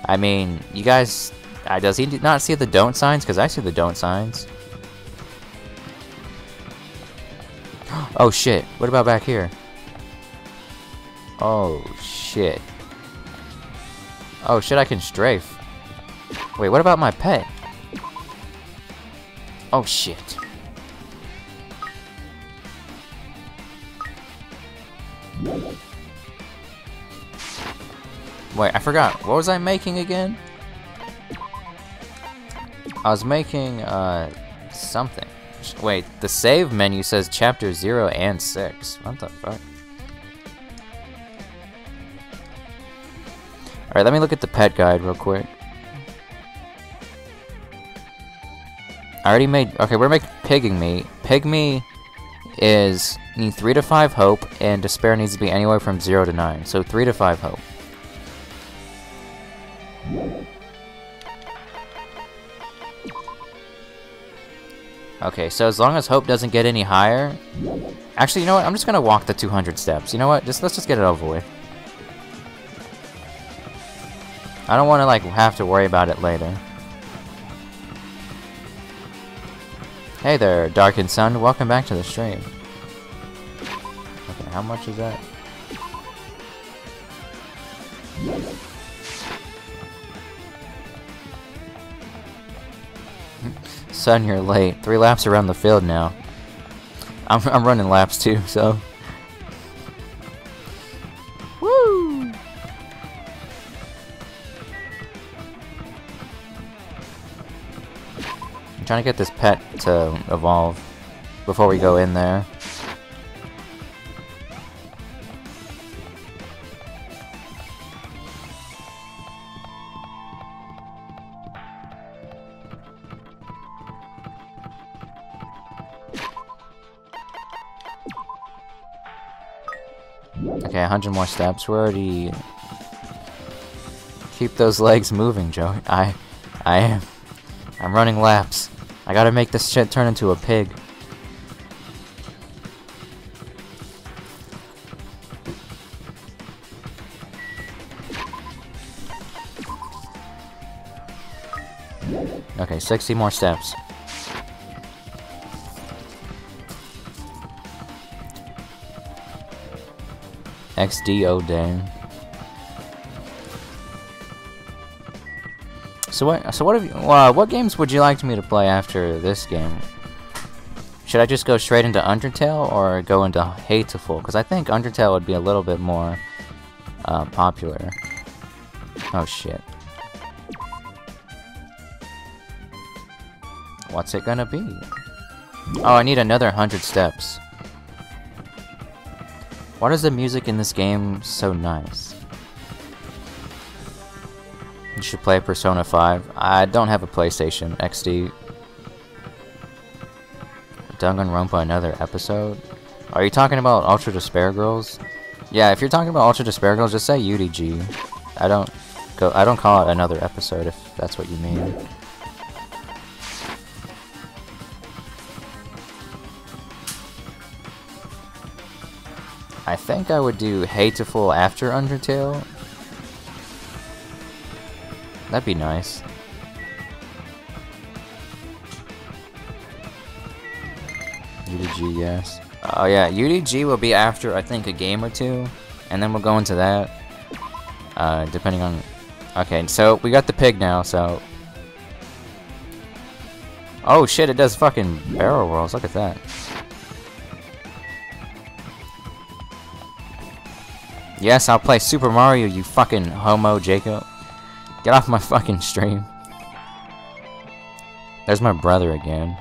I mean, you guys... does he not see the don't signs? Because I see the don't signs. Oh shit, what about back here? Oh shit. Oh shit, I can strafe. Wait, what about my pet? Oh shit. Wait, I forgot. What was I making again? I was making, something. Wait, the save menu says chapter 0 and 6. What the fuck? Alright, let me look at the pet guide real quick. I already made... Okay, we're making Pygmy. Pygmy is... need 3 to 5 hope, and despair needs to be anywhere from 0 to 9. So 3 to 5 hope. Okay, so as long as hope doesn't get any higher... Actually, you know what? I'm just gonna walk the 200 steps. You know what? Let's just get it over with. I don't want to, like, have to worry about it later. Hey there, Darkened Sun. Welcome back to the stream. Okay, how much is that? Son, you're late. 3 laps around the field now. I'm running laps too, so... Woo! I'm trying to get this pet to evolve before we go in there. Okay, 100 more steps. We're already... Keep those legs moving, Joe. I am. I'm running laps. I gotta make this shit turn into a pig. Okay, 60 more steps. XDO dang. So what have you, what games would you like me to play after this game? Should I just go straight into Undertale or go into Hateful? Because I think Undertale would be a little bit more popular. Oh shit. What's it gonna be? Oh, I need another 100 steps. Why is the music in this game so nice? You should play Persona 5. I don't have a PlayStation XD. Danganronpa another episode? Are you talking about Ultra Despair Girls? Yeah, if you're talking about Ultra Despair Girls, just say UDG. I don't call it another episode if that's what you mean. I think I would do Hateful after Undertale. That'd be nice. UDG, yes. Oh yeah, UDG will be after, I think, a game or two. And then we'll go into that. Depending on... Okay, so we got the pig now, so... Oh shit, it does fucking barrel rolls, look at that. Yes, I'll play Super Mario, you fucking homo, Jacob. Get off my fucking stream. There's my brother again.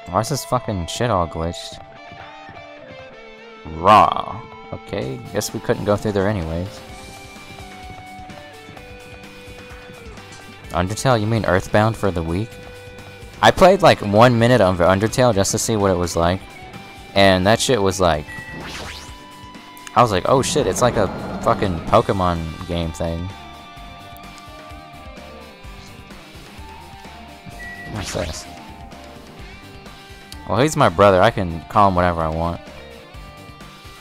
Why is this fucking shit all glitched? Raw. Okay, guess we couldn't go through there anyways. Undertale, you mean Earthbound for the week? I played like 1 minute of Undertale just to see what it was like. And that shit was like... I was like, oh shit, it's like a fucking Pokemon game thing. What's this? Well, he's my brother. I can call him whatever I want.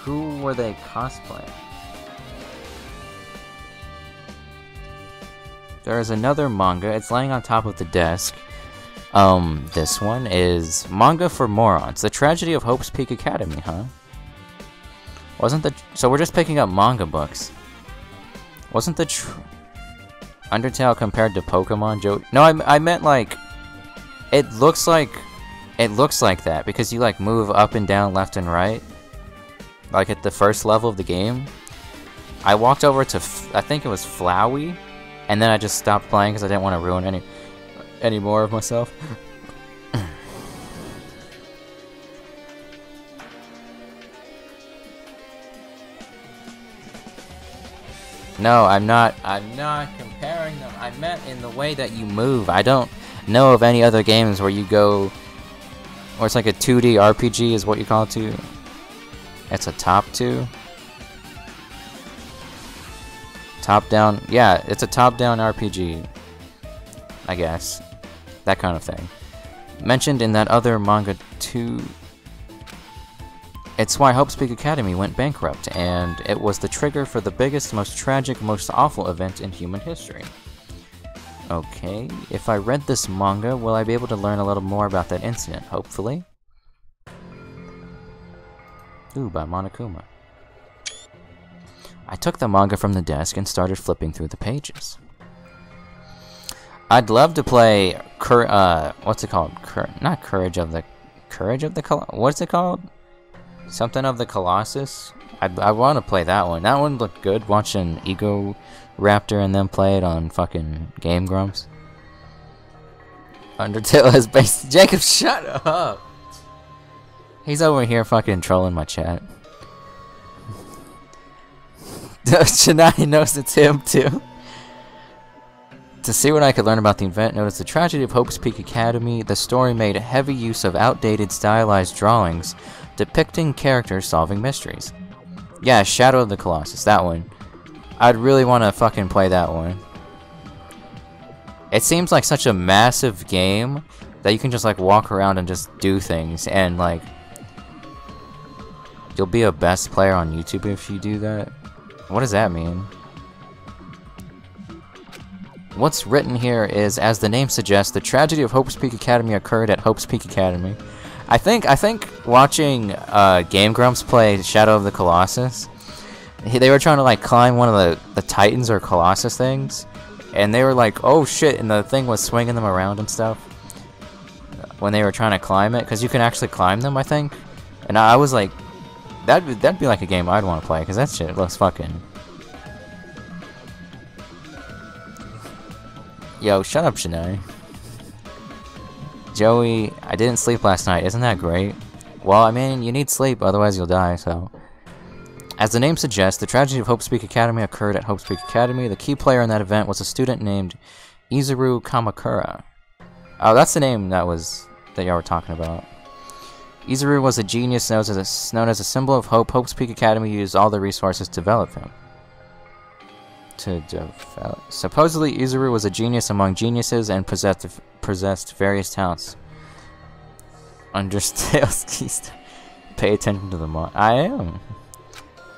Who were they cosplaying? There is another manga. It's laying on top of the desk. This one is Manga for Morons. The Tragedy of Hope's Peak Academy, huh? Wasn't the... So we're just picking up manga books. Wasn't the... Undertale compared to Pokemon, Joe? No, I meant like... It looks like that, because you like move up and down, left and right. Like at the first level of the game. I walked over to, I think it was Flowey, and then I just stopped playing because I didn't want to ruin any more of myself. No, I'm not comparing them. I meant in the way that you move. I don't know of any other games where you go, or it's like a 2D RPG is what you call it too. It's a top 2. Top down, yeah, it's a top down RPG. I guess. That kind of thing. Mentioned in that other manga too. It's why Hope's Peak Academy went bankrupt, and it was the trigger for the biggest, most tragic, most awful event in human history. Okay, if I read this manga, will I be able to learn a little more about that incident? Hopefully. Ooh, by Monokuma. I took the manga from the desk and started flipping through the pages. I'd love to play, what's it called? Not Courage of the what's it called? Something of the Colossus? I want to play that one. That one looked good, watching Ego Raptor and them play it on fucking Game Grumps. Undertale is based... Jacob, shut up! He's over here fucking trolling my chat. Shania knows it's him too. To see what I could learn about the event, notice the tragedy of Hope's Peak Academy. The story made heavy use of outdated stylized drawings depicting characters solving mysteries. Yeah, Shadow of the Colossus, that one. I'd really want to fucking play that one. It seems like such a massive game that you can just like walk around and just do things, and like you'll be a best player on YouTube if you do that. What does that mean? What's written here is, as the name suggests, the tragedy of Hope's Peak Academy occurred at Hope's Peak Academy. I think watching Game Grumps play Shadow of the Colossus, they were trying to like climb one of the Titans or Colossus things, and they were like, oh shit, and the thing was swinging them around and stuff when they were trying to climb it, because you can actually climb them, I think. And I was like, that'd be like a game I'd want to play, because that shit looks fucking... Yo, shut up, Shanae. Joey, I didn't sleep last night. Isn't that great? Well, I mean, you need sleep, otherwise you'll die, so... As the name suggests, the tragedy of Hope's Peak Academy occurred at Hope's Peak Academy. The key player in that event was a student named Izuru Kamakura. Oh, that's the name that y'all were talking about. Izuru was a genius known as a symbol of hope. Hope's Peak Academy used all the resources to develop him. Supposedly, Izuru was a genius among geniuses and possessed various talents. Undertale, pay attention to the mod. I am.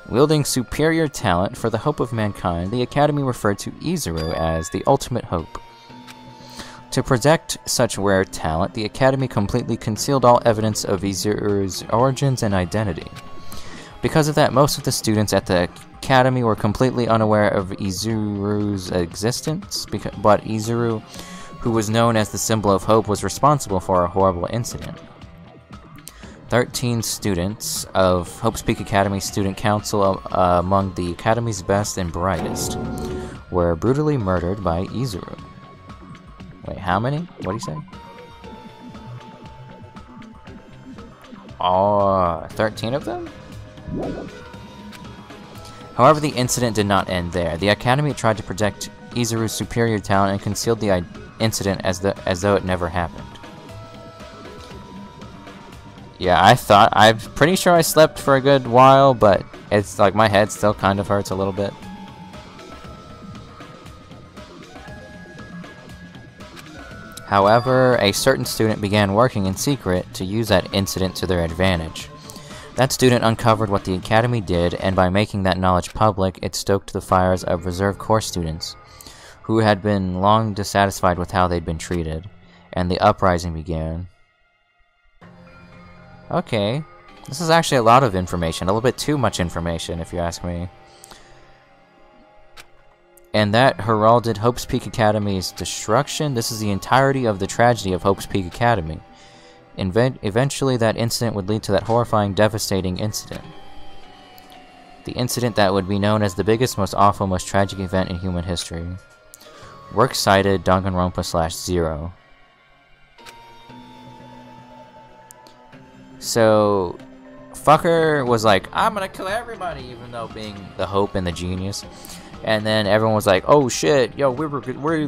Wielding superior talent for the hope of mankind, the Academy referred to Izuru as the ultimate hope. To protect such rare talent, the Academy completely concealed all evidence of Izuru's origins and identity. Because of that, most of the students at the Academy were completely unaware of Izuru's existence, but Izuru, who was known as the symbol of hope, was responsible for a horrible incident. 13 students of Hope's Peak Academy Student Council, among the Academy's best and brightest, were brutally murdered by Izuru. Wait, how many? What do you say? Oh, 13 of them? However, the incident did not end there. The Academy tried to protect Izuru's superior talent and concealed the incident as though it never happened. Yeah, I'm pretty sure I slept for a good while, but it's like my head still kind of hurts a little bit. However, a certain student began working in secret to use that incident to their advantage. That student uncovered what the Academy did, and by making that knowledge public, it stoked the fires of reserve corps students, who had been long dissatisfied with how they'd been treated, and the uprising began. Okay, this is actually a lot of information, a little bit too much information, if you ask me. And that heralded Hope's Peak Academy's destruction. This is the entirety of the tragedy of Hope's Peak Academy. Eventually, that incident would lead to that horrifying, devastating incident. The incident that would be known as the biggest, most awful, most tragic event in human history. Works cited Danganronpa /0. So, fucker was like, I'm gonna kill everybody, even though being the hope and the genius. And then everyone was like, oh shit, yo, we where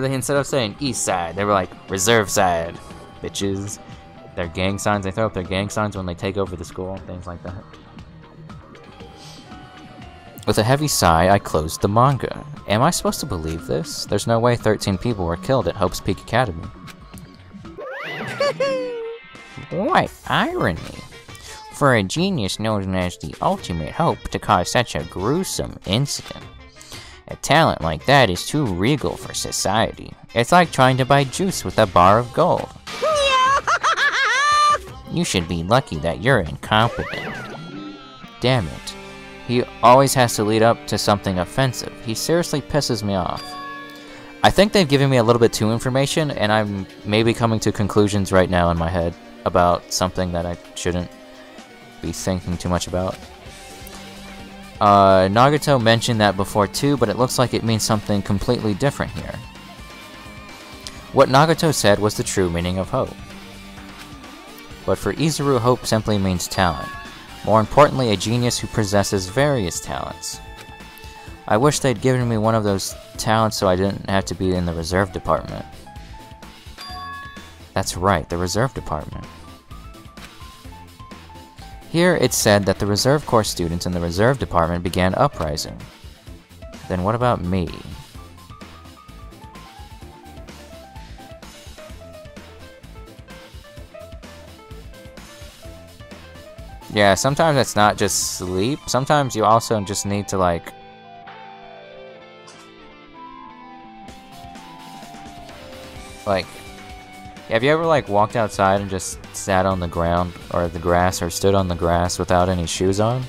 they, instead of saying east side, they were like, reserve side, bitches. Their gang signs, they throw up their gang signs when they take over the school, things like that. With a heavy sigh, I closed the manga. Am I supposed to believe this? There's no way 13 people were killed at Hope's Peak Academy. What irony! For a genius known as the ultimate hope to cause such a gruesome incident. A talent like that is too regal for society. It's like trying to buy juice with a bar of gold. You should be lucky that you're incompetent. Damn it. He always has to lead up to something offensive. He seriously pisses me off. I think they've given me a little bit too information, and I'm maybe coming to conclusions right now in my head about something that I shouldn't be thinking too much about. Nagato mentioned that before too, but it looks like it means something completely different here. What Nagato said was the true meaning of hope. But for Izuru, hope simply means talent. More importantly, a genius who possesses various talents. I wish they'd given me one of those talents so I didn't have to be in the reserve department. That's right, the reserve department. Here it said that the reserve corps students in the reserve department began uprising. Then what about me? Yeah, sometimes it's not just sleep. Sometimes you also just need to, like... have you ever, like, walked outside and just sat on the ground, or the grass, or stood on the grass without any shoes on?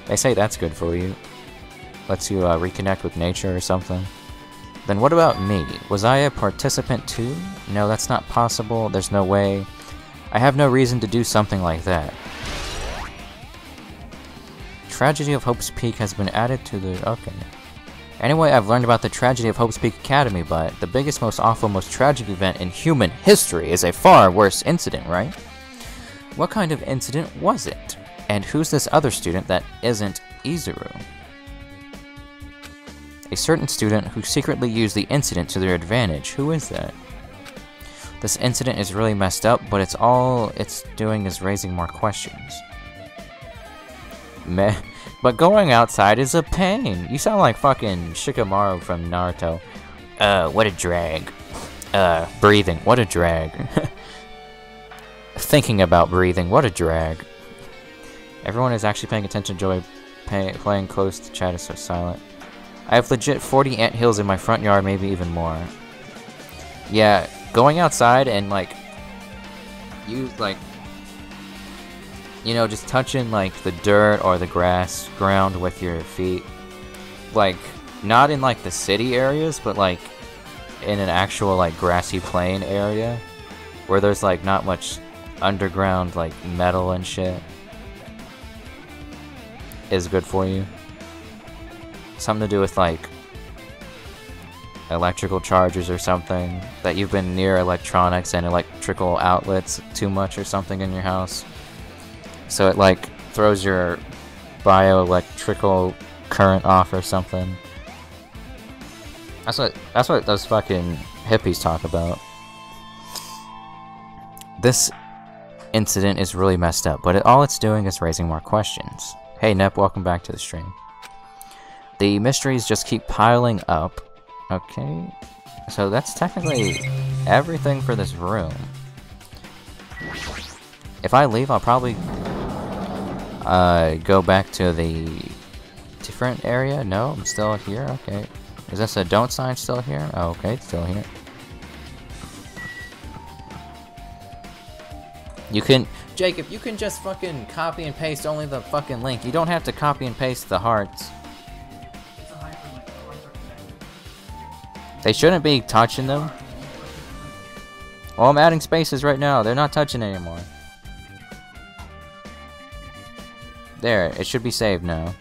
They say that's good for you. Lets you, reconnect with nature or something. Then what about me? Was I a participant too? No, that's not possible. There's no way. I have no reason to do something like that. Tragedy of Hope's Peak has been added to the... okay. Anyway, I've learned about the tragedy of Hope's Peak Academy, but the biggest, most awful, most tragic event in human history is a far worse incident, right? What kind of incident was it? And who's this other student that isn't Izuru? A certain student who secretly used the incident to their advantage. Who is that? This incident is really messed up, but all it's doing is raising more questions. Meh. But going outside is a pain. You sound like fucking Shikamaru from Naruto. What a drag. Breathing, what a drag. Thinking about breathing, what a drag. Everyone is actually paying attention. Joy playing close to chat is so silent. I have legit 40 anthills in my front yard, maybe even more. Yeah, going outside and like... you know, just touching, like, the dirt or the grass ground with your feet. Like, not in, like, the city areas, but, like, in an actual, like, grassy plain area. Where there's, like, not much underground, like, metal and shit. Is good for you. Something to do with, like, electrical charges or something. That you've been near electronics and electrical outlets too much or something in your house. So it, like, throws your bioelectrical current off or something. That's what those fucking hippies talk about. This incident is really messed up, but all it's doing is raising more questions. Hey Nep, welcome back to the stream. The mysteries just keep piling up. Okay, so that's technically everything for this room. If I leave, I'll probably go back to the different area. No, I'm still here. Okay. Is this a don't sign still here? Oh, okay, it's still here. You can... Jacob, you can just fucking copy and paste only the fucking link. You don't have to copy and paste the hearts. They shouldn't be touching them. Well, I'm adding spaces right now. They're not touching anymore. There, it should be saved now.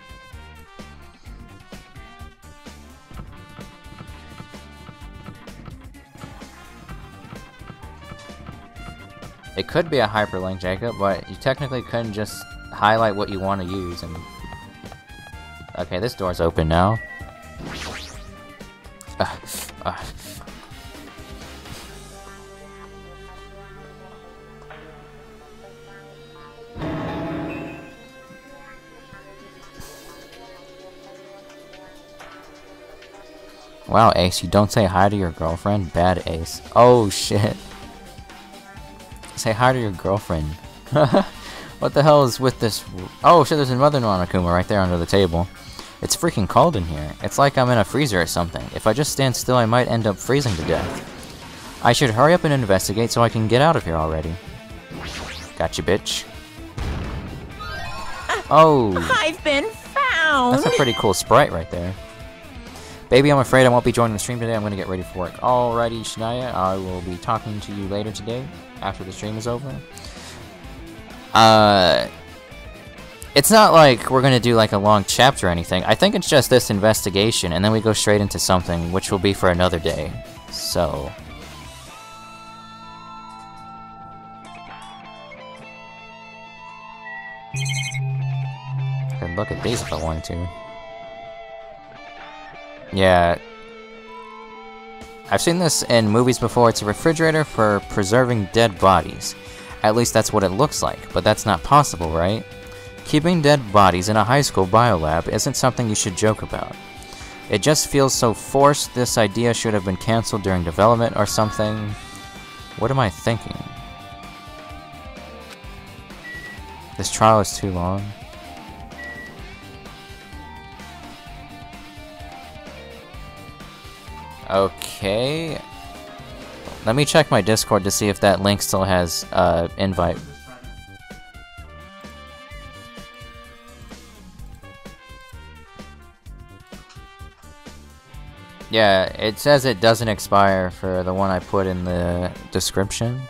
It could be a hyperlink, Jacob, but you technically couldn't just highlight what you want to use and... Okay, this door's open now. Wow, Ace, you don't say hi to your girlfriend? Bad Ace. Oh, shit. Say hi to your girlfriend. What the hell is with this? Oh shit, there's another Monokuma right there under the table. It's freaking cold in here. It's like I'm in a freezer or something. If I just stand still, I might end up freezing to death. I should hurry up and investigate so I can get out of here already. Gotcha, bitch. Oh! I've been found! That's a pretty cool sprite right there. Baby, I'm afraid I won't be joining the stream today. I'm gonna get ready for work. Alrighty, Shania, I will be talking to you later today, after the stream is over. It's not like we're gonna do like a long chapter or anything. I think it's just this investigation, and then we go straight into something, which will be for another day. So... I could look at these if I wanted to. Yeah. I've seen this in movies before. It's a refrigerator for preserving dead bodies. At least that's what it looks like, but that's not possible, right? Keeping dead bodies in a high school biolab isn't something you should joke about. It just feels so forced. This idea should have been cancelled during development or something. What am I thinking? This trial is too long. Okay. Let me check my Discord to see if that link still has invite. Yeah, it says it doesn't expire for the one I put in the description.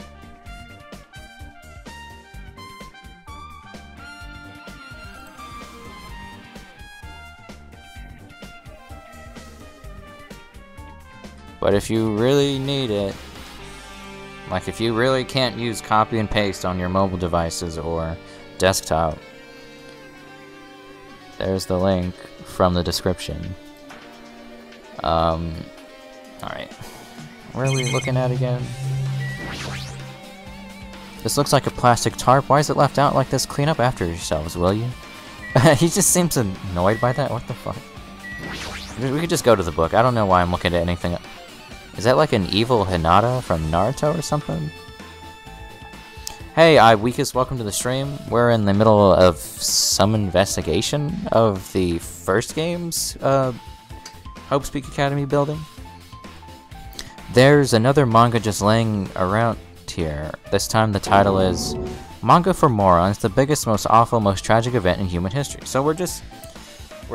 But if you really need it, like if you really can't use copy and paste on your mobile devices or desktop, there's the link from the description. Alright. Where are we looking at again? This looks like a plastic tarp. Why is it left out like this? Clean up after yourselves, will you? He just seems annoyed by that. What the fuck? We could just go to the book. I don't know why I'm looking at anything. Is that like an evil Hinata from Naruto or something? Hey, Weakest, welcome to the stream. We're in the middle of some investigation of the first game's Hope Speak Academy building. There's another manga just laying around here. This time the title is Manga for Morons, the biggest, most awful, most tragic event in human history. So we're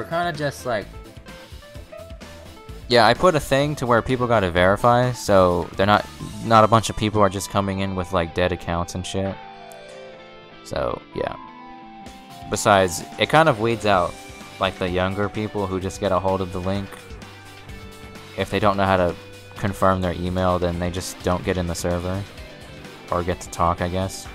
kind of just like... Yeah, I put a thing to where people gotta verify, so they're not a bunch of people are just coming in with like dead accounts and shit. So, yeah. Besides, it kind of weeds out like the younger people who just get a hold of the link. If they don't know how to confirm their email, then they just don't get in the server. Or get to talk, I guess.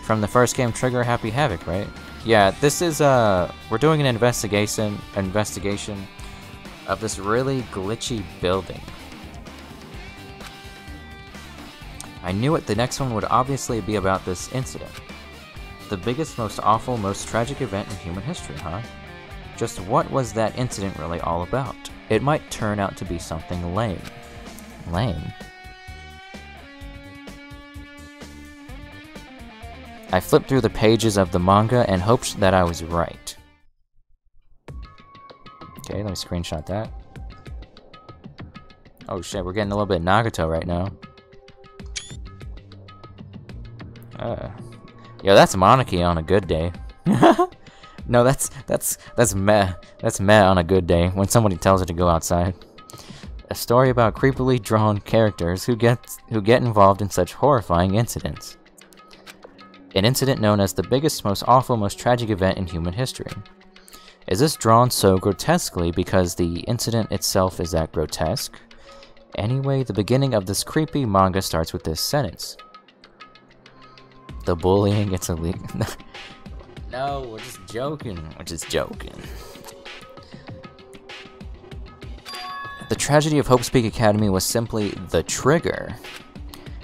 From the first game, Trigger Happy Havoc, right? Yeah, this is, we're doing an investigation of this really glitchy building. I knew it, the next one would obviously be about this incident. The biggest, most awful, most tragic event in human history, huh? Just what was that incident really all about? It might turn out to be something lame. Lame? I flipped through the pages of the manga and hoped that I was right. Okay, let me screenshot that. Oh shit, we're getting a little bit Nagato right now. Yo, that's Monarchy on a good day. No, that's meh. That's meh on a good day, when somebody tells her to go outside. A story about creepily drawn characters who get involved in such horrifying incidents. an incident known as the biggest, most awful, most tragic event in human history. Is this drawn so grotesquely because the incident itself is that grotesque? Anyway, the beginning of this creepy manga starts with this sentence. The bullying, it's illegal. No, we're just joking. We're just joking. The tragedy of Hope's Peak Academy was simply the trigger.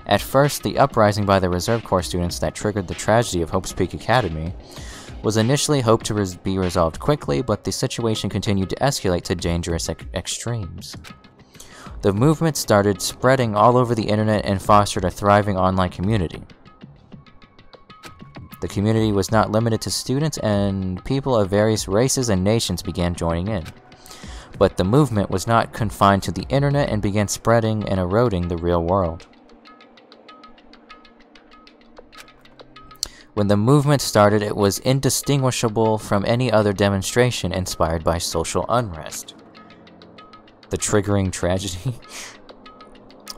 At first, the uprising by the Reserve Corps students that triggered the tragedy of Hope's Peak Academy was initially hoped to be resolved quickly, but the situation continued to escalate to dangerous extremes. The movement started spreading all over the internet and fostered a thriving online community. The community was not limited to students, and people of various races and nations began joining in. But the movement was not confined to the internet and began spreading and eroding the real world. When the movement started, it was indistinguishable from any other demonstration inspired by social unrest. The triggering tragedy.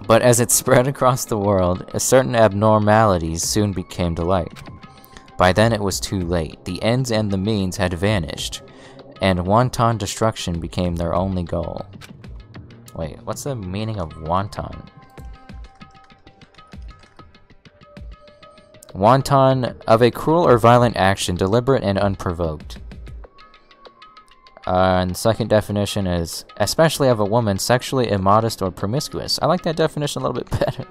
But as it spread across the world, certain abnormalities soon came to light. By then it was too late. The ends and the means had vanished, and wanton destruction became their only goal. Wait, what's the meaning of wanton? Wanton, of a cruel or violent action, deliberate and unprovoked. And the second definition is, especially of a woman, sexually immodest or promiscuous. I like that definition a little bit better.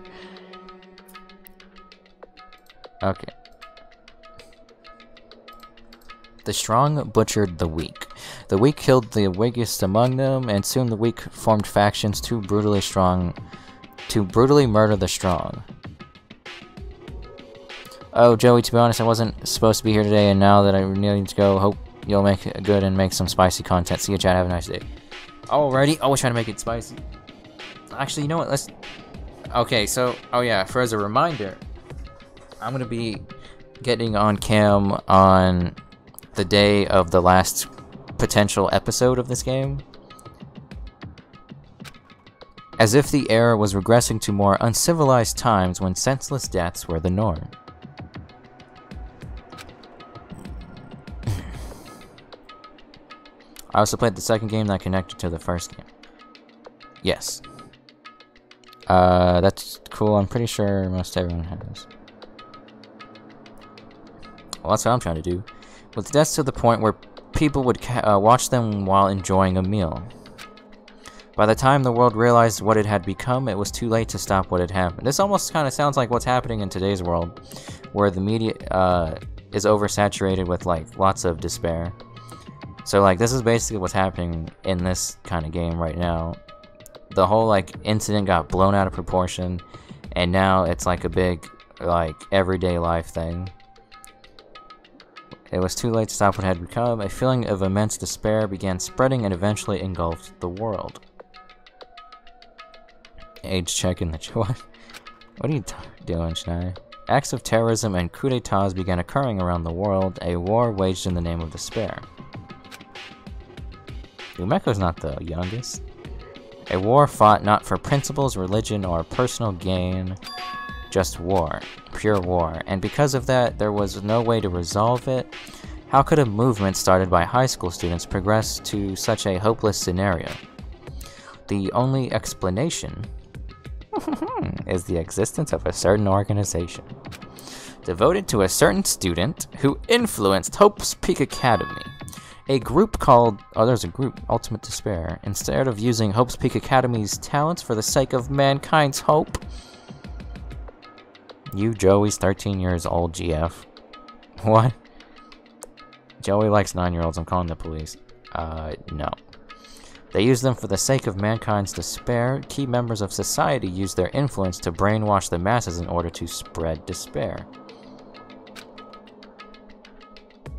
Okay. The strong butchered the weak. The weak killed the weakest among them, and soon the weak formed factions too brutally murder the strong. Oh, Joey, to be honest, I wasn't supposed to be here today, and now that I need to go, hope you'll make it good and make some spicy content. See you, chat. Have a nice day. Alrighty. Always trying to make it spicy. Actually, you know what? Let's... Okay, so... Oh, yeah. For as a reminder, I'm going to be getting on cam on the day of the last potential episode of this game. As if the era was regressing to more uncivilized times when senseless deaths were the norm. I also played the second game that connected to the first game. Yes. That's cool. I'm pretty sure most everyone has. Well, that's what I'm trying to do. With deaths to the point where people would watch them while enjoying a meal. By the time the world realized what it had become, it was too late to stop what had happened. This almost kind of sounds like what's happening in today's world, where the media is oversaturated with like lots of despair. So like this is basically what's happening in this kind of game right now. The whole like incident got blown out of proportion, and now it's like a big like everyday life thing. It was too late to stop what had become. A feeling of immense despair began spreading and eventually engulfed the world. Age check in the what? What are you doing, Schneider? Acts of terrorism and coups d'etats began occurring around the world. A war waged in the name of despair. Umeko's not the youngest. A war fought not for principles, religion, or personal gain, just war. Pure war. And because of that, there was no way to resolve it. How could a movement started by high school students progress to such a hopeless scenario? The only explanation is the existence of a certain organization devoted to a certain student who influenced Hope's Peak Academy. A group called, there's a group, Ultimate Despair. Instead of using Hope's Peak Academy's talents for the sake of mankind's hope. You, Joey's 13 years old, GF. What? Joey likes 9-year-olds, I'm calling the police. No. They use them for the sake of mankind's despair. Key members of society use their influence to brainwash the masses in order to spread despair.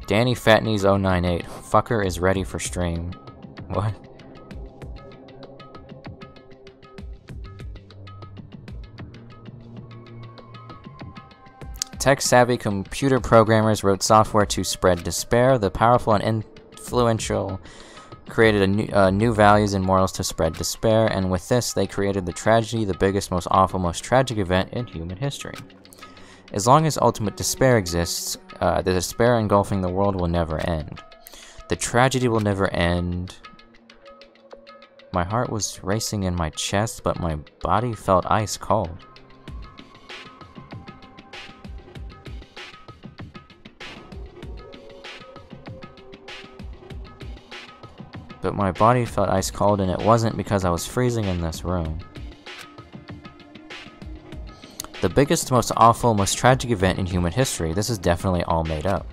Danny Fatney's 098. Fucker is ready for stream. What? Tech-savvy computer programmers wrote software to spread despair. The powerful and influential created new values and morals to spread despair, and with this, they created the tragedy, the biggest, most awful, most tragic event in human history. As long as ultimate despair exists, the despair engulfing the world will never end. The tragedy will never end. My heart was racing in my chest, but my body felt ice cold. But my body felt ice cold, and it wasn't because I was freezing in this room. The biggest, most awful, most tragic event in human history. This is definitely all made up.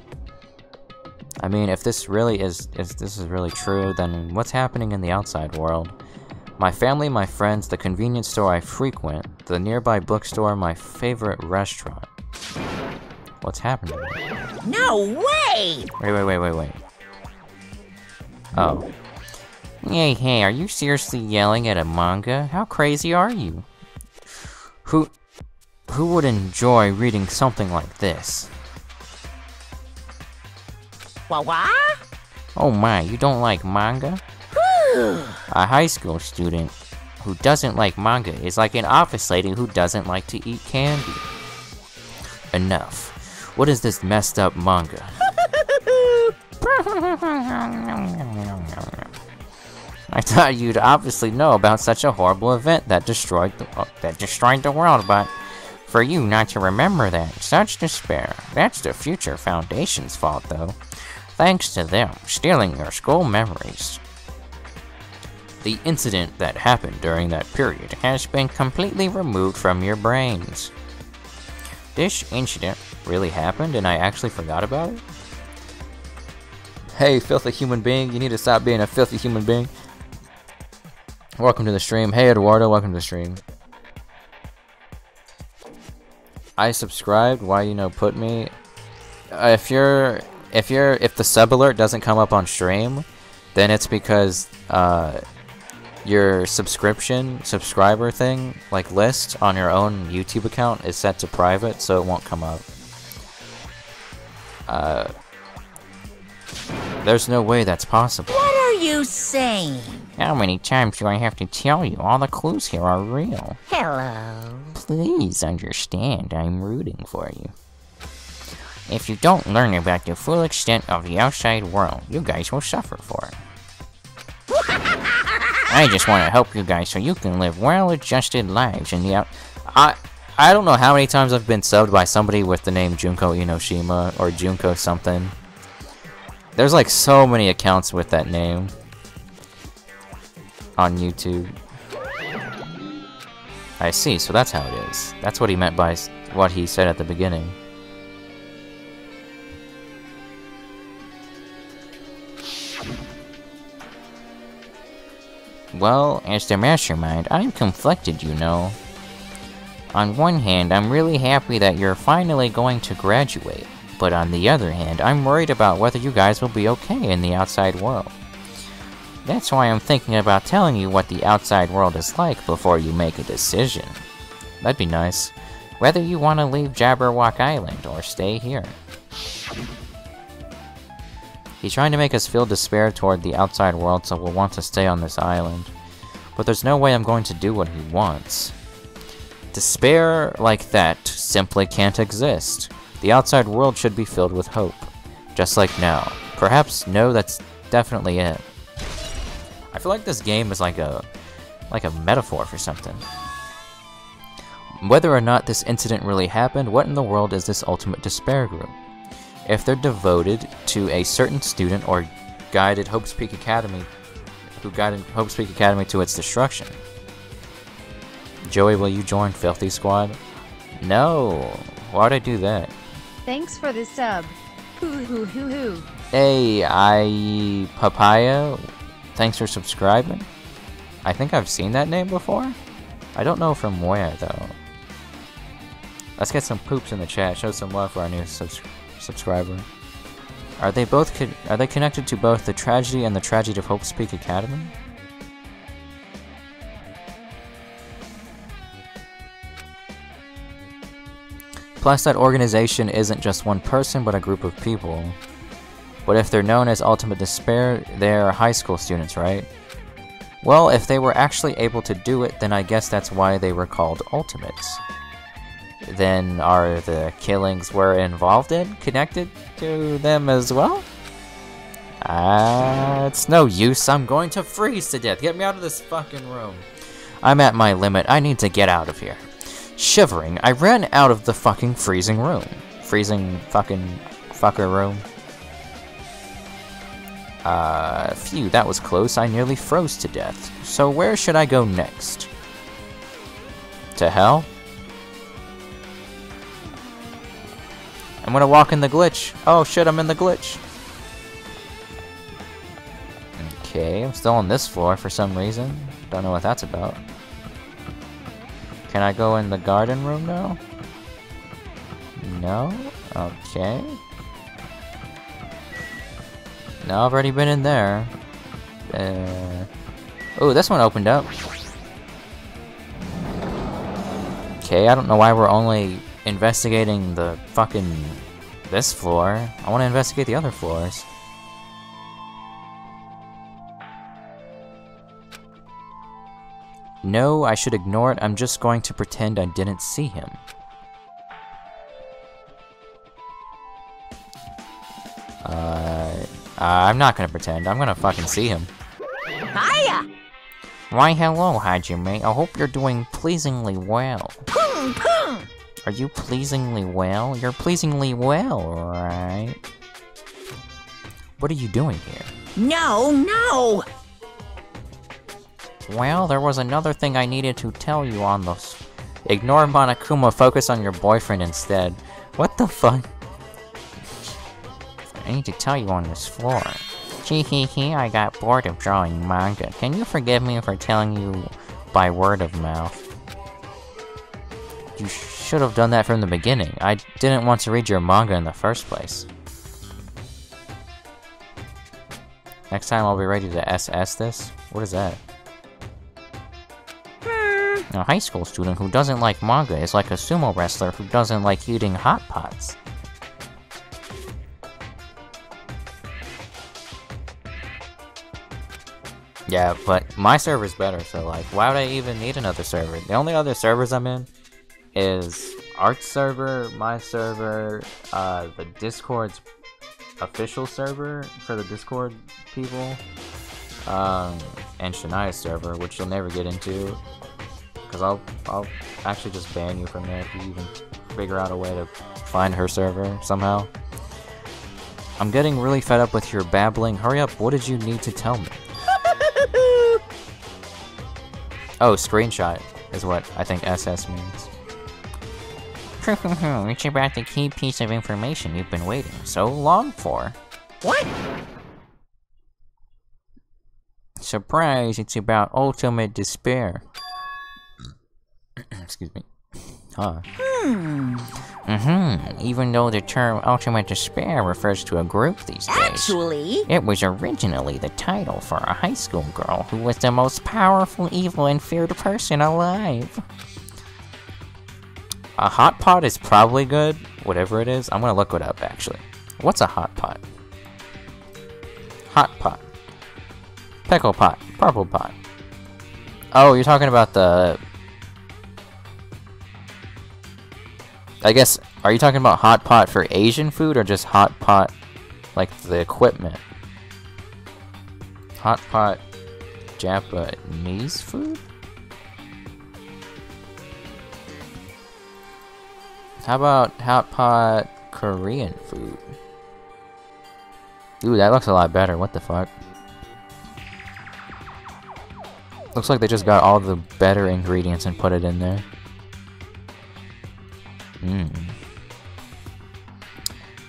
I mean, if this really is, if this is really true, then what's happening in the outside world? My family, my friends, the convenience store I frequent, the nearby bookstore, my favorite restaurant. What's happening? No way! Wait. Oh. Hey, are you seriously yelling at a manga? How crazy are you? Who would enjoy reading something like this? What? Oh my, you don't like manga? A high school student who doesn't like manga is like an office lady who doesn't like to eat candy. Enough. What is this messed up manga? I thought you'd obviously know about such a horrible event that destroyed the world, but for you not to remember that, such despair. That's the future Foundation's fault, though. Thanks to them stealing your school memories. The incident that happened during that period has been completely removed from your brains. This incident really happened and I actually forgot about it? Hey, filthy human being, you need to stop being a filthy human being. Welcome to the stream. Hey, Eduardo, welcome to the stream. I subscribed. Why put me? If the sub alert doesn't come up on stream, then it's because your subscriber thing, like list on your own YouTube account, is set to private, so it won't come up. There's no way that's possible. What are you saying? How many times do I have to tell you? All the clues here are real. Hello. Please understand, I'm rooting for you. If you don't learn about the full extent of the outside world, you guys will suffer for it. I just want to help you guys so you can live well-adjusted lives in the out... I don't know how many times I've been subbed by somebody with the name Junko Inoshima or Junko something. There's like so many accounts with that name on YouTube. I see, so that's how it is. That's what he meant by what he said at the beginning. Well, as the mastermind, I'm conflicted, you know. On one hand, I'm really happy that you're finally going to graduate. But on the other hand, I'm worried about whether you guys will be okay in the outside world. That's why I'm thinking about telling you what the outside world is like before you make a decision. That'd be nice. Whether you want to leave Jabberwock Island or stay here. He's trying to make us feel despair toward the outside world, so we'll want to stay on this island. But there's no way I'm going to do what he wants. Despair like that simply can't exist. The outside world should be filled with hope. Just like now. Perhaps, no, that's definitely it. I feel like this game is like a metaphor for something. Whether or not this incident really happened, what in the world is this ultimate despair group? If they're devoted to a certain student or guided Hope's Peak Academy, who guided Hope's Peak Academy to its destruction. Joey, will you join Filthy Squad? No. Why'd I do that? Thanks for the sub. Hoo. Hey, Papaya. Thanks for subscribing. I think I've seen that name before. I don't know from where though. Let's get some poops in the chat. Show some love for our new subscriber. Are they connected to both the tragedy and the tragedy of Hope's Peak Academy? Plus, that organization isn't just one person, but a group of people. But if they're known as Ultimate Despair, they're high school students, right? Well, if they were actually able to do it, then I guess that's why they were called Ultimates. then are the killings we're involved in connected to them as well? It's no use. I'm going to freeze to death. Get me out of this fucking room. I'm at my limit. I need to get out of here. Shivering, I ran out of the fucking freezing room. Freezing fucking fucker room. Phew, that was close. I nearly froze to death. So where should I go next? To hell? I'm gonna walk in the glitch. Oh shit, I'm in the glitch. Okay, I'm still on this floor for some reason. Don't know what that's about. Can I go in the garden room now? No? Okay. No, I've already been in there. Oh, this one opened up. Okay, I don't know why we're only investigating the fucking this floor. I want to investigate the other floors. No, I should ignore it. I'm just going to pretend I didn't see him. I'm not gonna pretend. I'm gonna fucking see him. Hiya! Why, hello, Hajime. I hope you're doing pleasingly well. Pung, pung. Are you pleasingly well? You're pleasingly well, right? What are you doing here? No, no! Well, there was another thing I needed to tell you on this. Ignore Monokuma, focus on your boyfriend instead. What the fuck? I need to tell you on this floor. Hee, I got bored of drawing manga. Can you forgive me for telling you by word of mouth? You should have done that from the beginning. I didn't want to read your manga in the first place. Next time I'll be ready to SS this. What is that? A high school student who doesn't like manga is like a sumo wrestler who doesn't like eating hot pots. Yeah, but my server's better, so like, why would I even need another server? The only other servers I'm in is Art's server, my server, the Discord's official server for the Discord people, and Shania's server, which you'll never get into, because I'll actually just ban you from there if you even figure out a way to find her server somehow. I'm getting really fed up with your babbling. Hurry up, what did you need to tell me? Oh, screenshot is what I think SS means. It's about the key piece of information you've been waiting so long for. What? Surprise, it's about ultimate despair. Excuse me. Huh. Even though the term ultimate despair refers to a group these days. Actually, it was originally the title for a high school girl who was the most powerful, evil, and feared person alive. A hot pot is probably good, whatever it is. I'm gonna look it up, actually. What's a hot pot? Hot pot. Pickle pot. Purple pot. Oh, you're talking about the... I guess, are you talking about hot pot for Asian food or just hot pot, like the equipment? Hot pot Japanese food? How about hot pot Korean food? Ooh, that looks a lot better. What the fuck? Looks like they just got all the better ingredients and put it in there.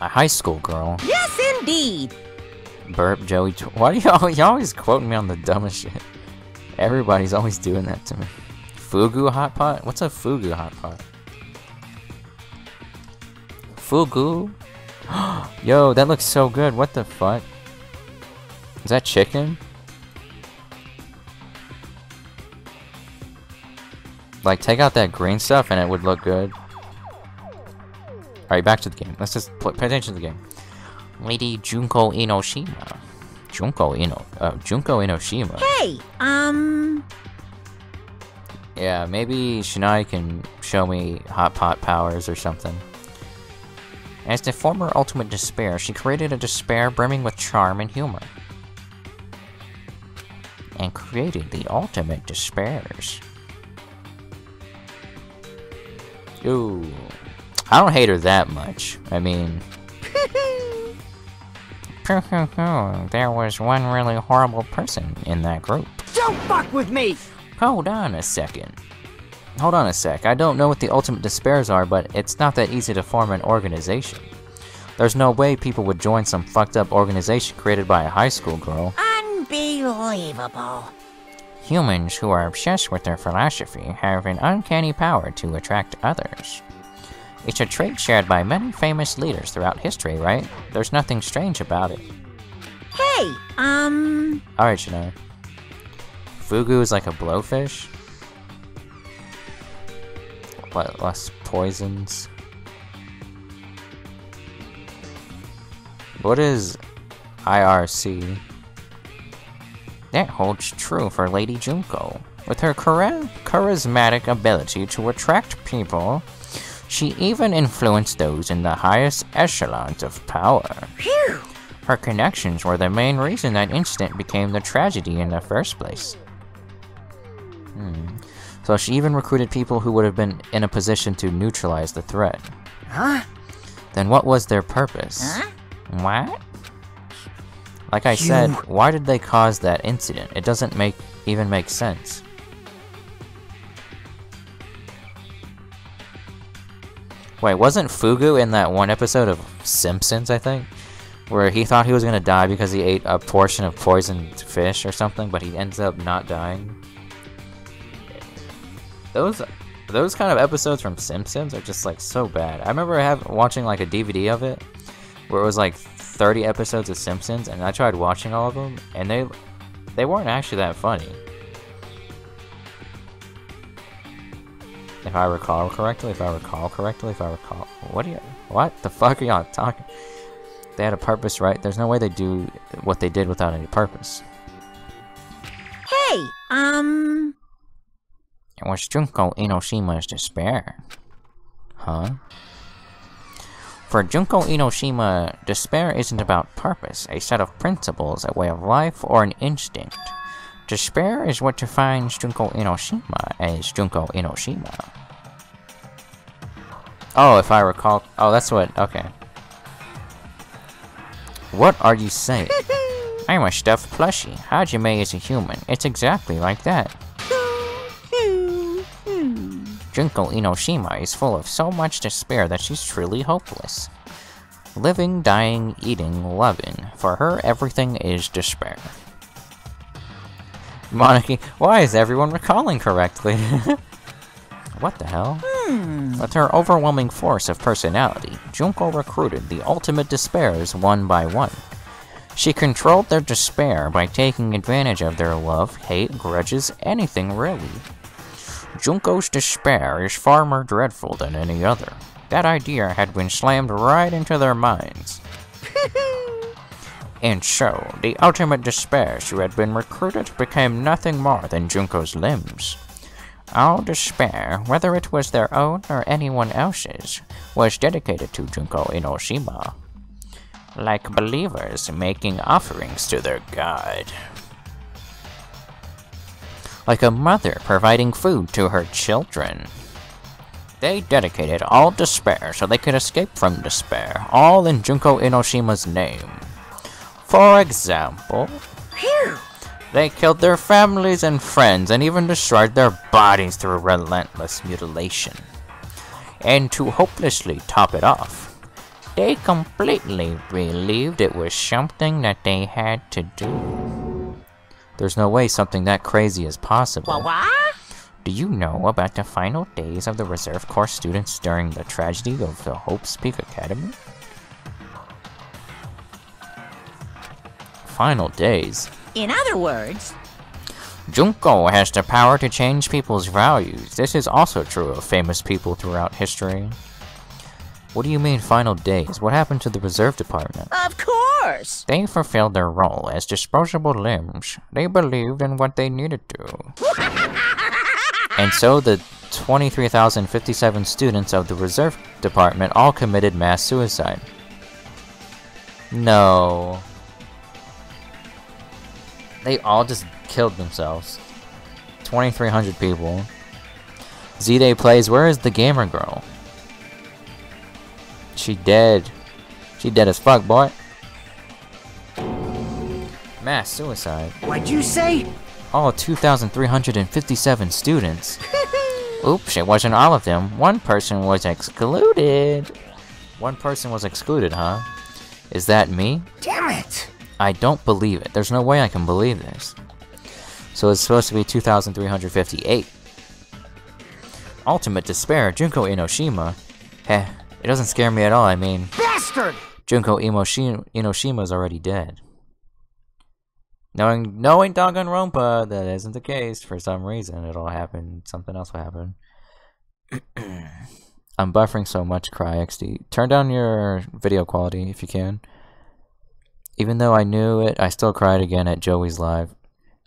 A high school girl. yes indeed! Burp, Joey. Why do y'all always quoting me on the dumbest shit? Everybody's always doing that to me. Fugu hot pot? What's a fugu hot pot? Fugu? Yo, that looks so good. What the fuck? Is that chicken? Like, take out that green stuff and it would look good. Alright, back to the game. Let's just pay attention to the game. Lady Junko Inoshima. Junko Inoshima. Hey, Yeah, maybe Shania can show me hot pot powers or something. As the former Ultimate Despair, she created a despair brimming with charm and humor. And created the Ultimate Despairs. Ooh. I don't hate her that much. I mean... there was one really horrible person in that group. Don't fuck with me! Hold on a second. Hold on a sec. I don't know what the Ultimate Despairs are, but it's not that easy to form an organization. There's no way people would join some fucked up organization created by a high school girl. Unbelievable. Humans who are obsessed with their philosophy have an uncanny power to attract others. It's a trait shared by many famous leaders throughout history, right? There's nothing strange about it. Hey, Alright, Shania. Fugu is like a blowfish? What, less poisons? What is IRC? That holds true for Lady Junko. With her charismatic ability to attract people, she even influenced those in the highest echelons of power. Phew. Her connections were the main reason that incident became the tragedy in the first place. So she even recruited people who would have been in a position to neutralize the threat. Huh? Then what was their purpose? Huh? What? Like I said, why did they cause that incident? It doesn't even make sense. Wait, wasn't Fugu in that one episode of Simpsons, I think? Where he thought he was gonna die because he ate a portion of poisoned fish or something, but he ends up not dying? Those kind of episodes from Simpsons are just like so bad. I remember watching like a DVD of it, where it was like 30 episodes of Simpsons, and I tried watching all of them, and they weren't actually that funny. If I recall correctly, what the fuck are y'all talking? They had a purpose, right? There's no way they do what they did without any purpose. Hey, It was Junko Inoshima's despair. Huh? For Junko Inoshima, despair isn't about purpose, a set of principles, a way of life, or an instinct. Despair is what defines Junko Inoshima as Junko Inoshima. Oh, if I recall... Oh, that's what... Okay. What are you saying? I'm a stuffed plushie. Hajime is a human. It's exactly like that. Junko Inoshima is full of so much despair that she's truly hopeless. Living, dying, eating, loving. For her, everything is despair. Monarchy, why is everyone recalling correctly? What the hell? With her overwhelming force of personality, Junko recruited the ultimate despairs one by one. She controlled their despair by taking advantage of their love, hate, grudges, anything really. Junko's despair is far more dreadful than any other. That idea had been slammed right into their minds. And so, the ultimate despairs who had been recruited became nothing more than Junko's limbs. All despair, whether it was their own or anyone else's, was dedicated to Junko Inoshima. Like believers making offerings to their god. Like a mother providing food to her children. They dedicated all despair so they could escape from despair, all in Junko Inoshima's name. For example, they killed their families and friends and even destroyed their bodies through relentless mutilation. And to hopelessly top it off, they completely believed it was something that they had to do. There's no way something that crazy is possible. what? Do you know about the final days of the Reserve Corps students during the tragedy of the Hope's Peak Academy? Final days? In other words, Junko has the power to change people's values. This is also true of famous people throughout history. What do you mean final days? What happened to the Reserve Department? of course. They fulfilled their role as disposable limbs. They believed in what they needed to. And so the 23,057 students of the reserve department all committed mass suicide. No. They all just killed themselves. 2,300 people. Z-Day plays, where is the gamer girl? She dead. She dead as fuck, boy. Mass suicide. What'd you say? All 2,357 students. Oops, it wasn't all of them. One person was excluded. One person was excluded, huh? Is that me? Damn it! I don't believe it. There's no way I can believe this. So it's supposed to be 2,358. Ultimate despair, Junko Enoshima. Heh, it doesn't scare me at all, I mean... Bastard! Junko Enoshima's already dead. Knowing Danganronpa, that isn't the case. For some reason, it'll happen. Something else will happen. I'm buffering so much, CryXD. Turn down your video quality if you can. Even though I knew it, I still cried again at Joey's live.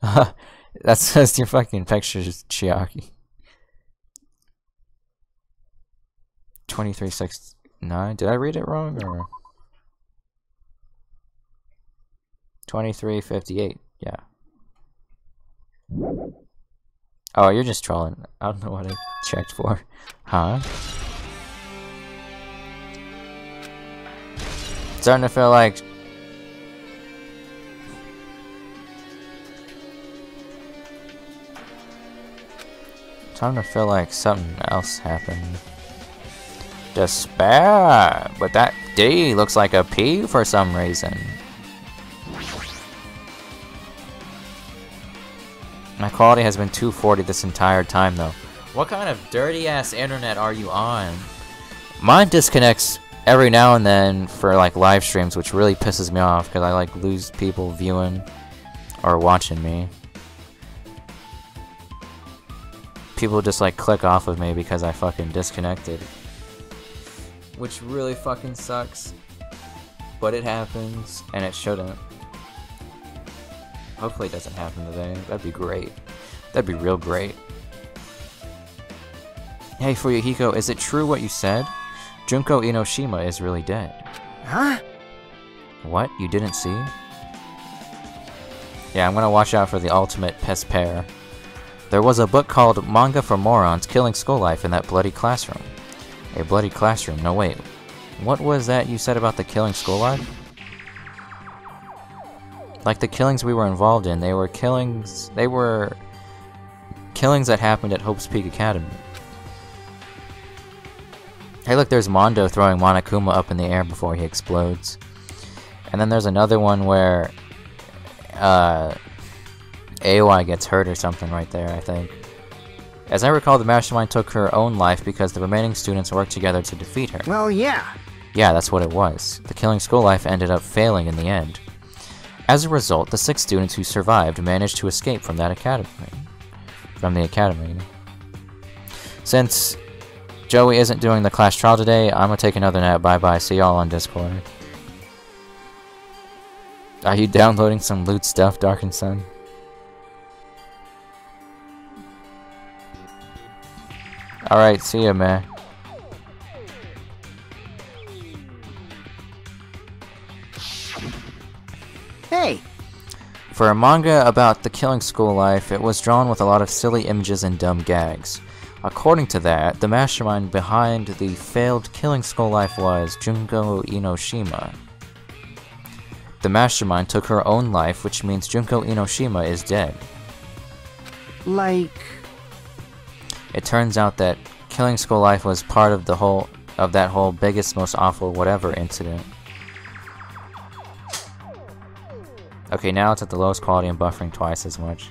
That's just your fucking pictures, Chiaki. 2369. Did I read it wrong or 2358? Yeah. Oh, you're just trolling. I don't know what I checked for. Huh? Starting to feel like something else happened. Despair! But that D looks like a P for some reason. My quality has been 240 this entire time though. What kind of dirty ass internet are you on? Mine disconnects every now and then for like live streams, which really pisses me off because I like lose people viewing or watching me. People just like click off of me because I fucking disconnected. Which really fucking sucks. But it happens, and it shouldn't. Hopefully it doesn't happen today. That'd be great. That'd be real great. Hey Fuyuhiko, is it true what you said? Junko Enoshima is really dead. Huh? What? You didn't see? Yeah, I'm gonna watch out for the ultimate pest pair. There was a book called Manga for Morons Killing School Life in that bloody classroom. A bloody classroom? No, wait. What was that you said about the killing school life? Like the killings we were involved in, they were killings that happened at Hope's Peak Academy. Hey look, there's Mondo throwing Monokuma up in the air before he explodes. And then there's another one where AOI gets hurt or something right there, I think. As I recall, the mastermind took her own life because the remaining students worked together to defeat her. Well, yeah. Yeah, that's what it was. The killing school life ended up failing in the end. As a result, the 6 students who survived managed to escape from that academy. Since Joey isn't doing the class trial today, I'm gonna take another nap. Bye-bye. See y'all on Discord. Are you downloading some loot stuff, Dark and Sun? Alright, see ya, man. Hey! For a manga about the killing school life, it was drawn with a lot of silly images and dumb gags. According to that, the mastermind behind the failed killing school life was Junko Enoshima. The mastermind took her own life, which means Junko Enoshima is dead. Like... It turns out that killing school life was part of that whole biggest, most awful whatever incident. Okay, now it's at the lowest quality and buffering twice as much.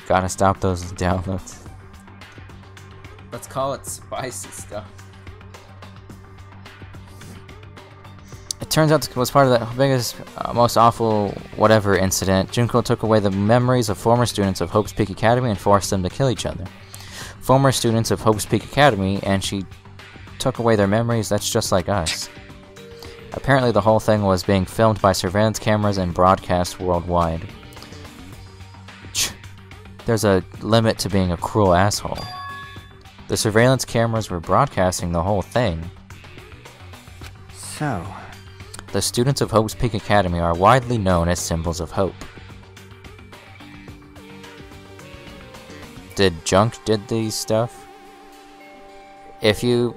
Gotta stop those downloads. Let's call it spicy stuff. It turns out it was part of that biggest, most awful whatever incident. Junko took away the memories of former students of Hope's Peak Academy and forced them to kill each other. Former students of Hope's Peak Academy, and she took away their memories. That's just like us. Apparently the whole thing was being filmed by surveillance cameras and broadcast worldwide. There's a limit to being a cruel asshole. The surveillance cameras were broadcasting the whole thing. So, The students of Hope's Peak Academy are widely known as symbols of hope. Did Junk did these stuff? If you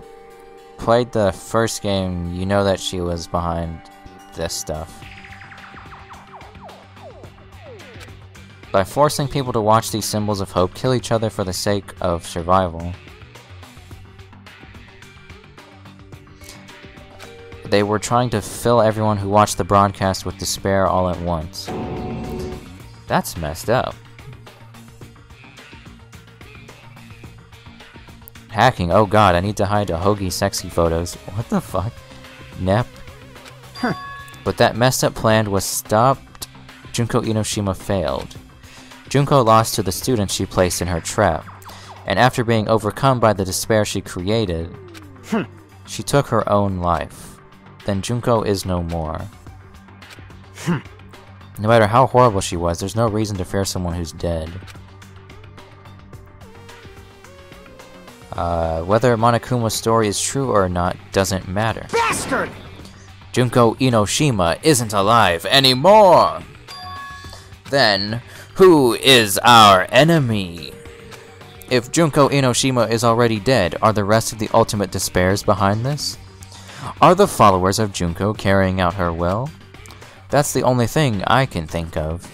played the first game, you know that she was behind this stuff. By forcing people to watch these symbols of hope kill each other for the sake of survival, they were trying to fill everyone who watched the broadcast with despair all at once. That's messed up. Hacking, oh god, I need to hide Ahogi sexy photos. What the fuck? Nep. But that messed up plan was stopped. Junko Inoshima failed. Junko lost to the students she placed in her trap, and after being overcome by the despair she created, she took her own life. Then Junko is no more. No matter how horrible she was, there's no reason to fear someone who's dead. Whether Monokuma's story is true or not doesn't matter. bastard! Junko Inoshima isn't alive anymore! Then, who is our enemy? If Junko Inoshima is already dead, are the rest of the Ultimate Despairs behind this? Are the followers of Junko carrying out her will? That's the only thing I can think of.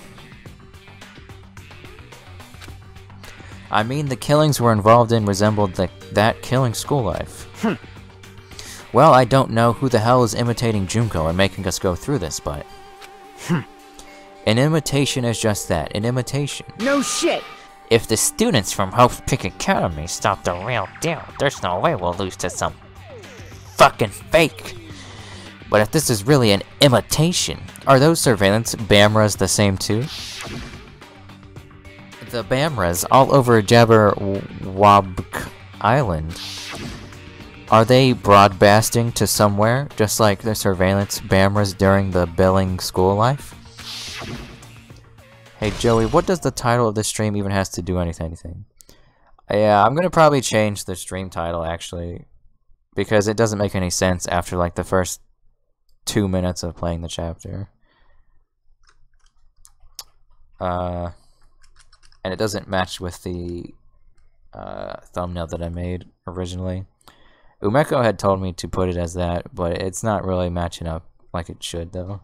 I mean, the killings we're involved in resembled that killing school life. Well, I don't know who the hell is imitating Junko and making us go through this, but... An imitation is just that, an imitation. No shit! If the students from Hope's Peak Academy stop the real deal, there's no way we'll lose to some fucking fake. But if this is really an imitation, are those surveillance Bamras the same too? The Bamras all over Jabberwock Island. Are they broadcasting to somewhere, just like the surveillance Bamras during the billing school life? Hey Joey, what does the title of this stream even has to do anything? Yeah, I'm gonna probably change the stream title actually, because it doesn't make any sense after like the first 2 minutes of playing the chapter. And it doesn't match with the thumbnail that I made originally. Umeko had told me to put it as that, but it's not really matching up like it should though.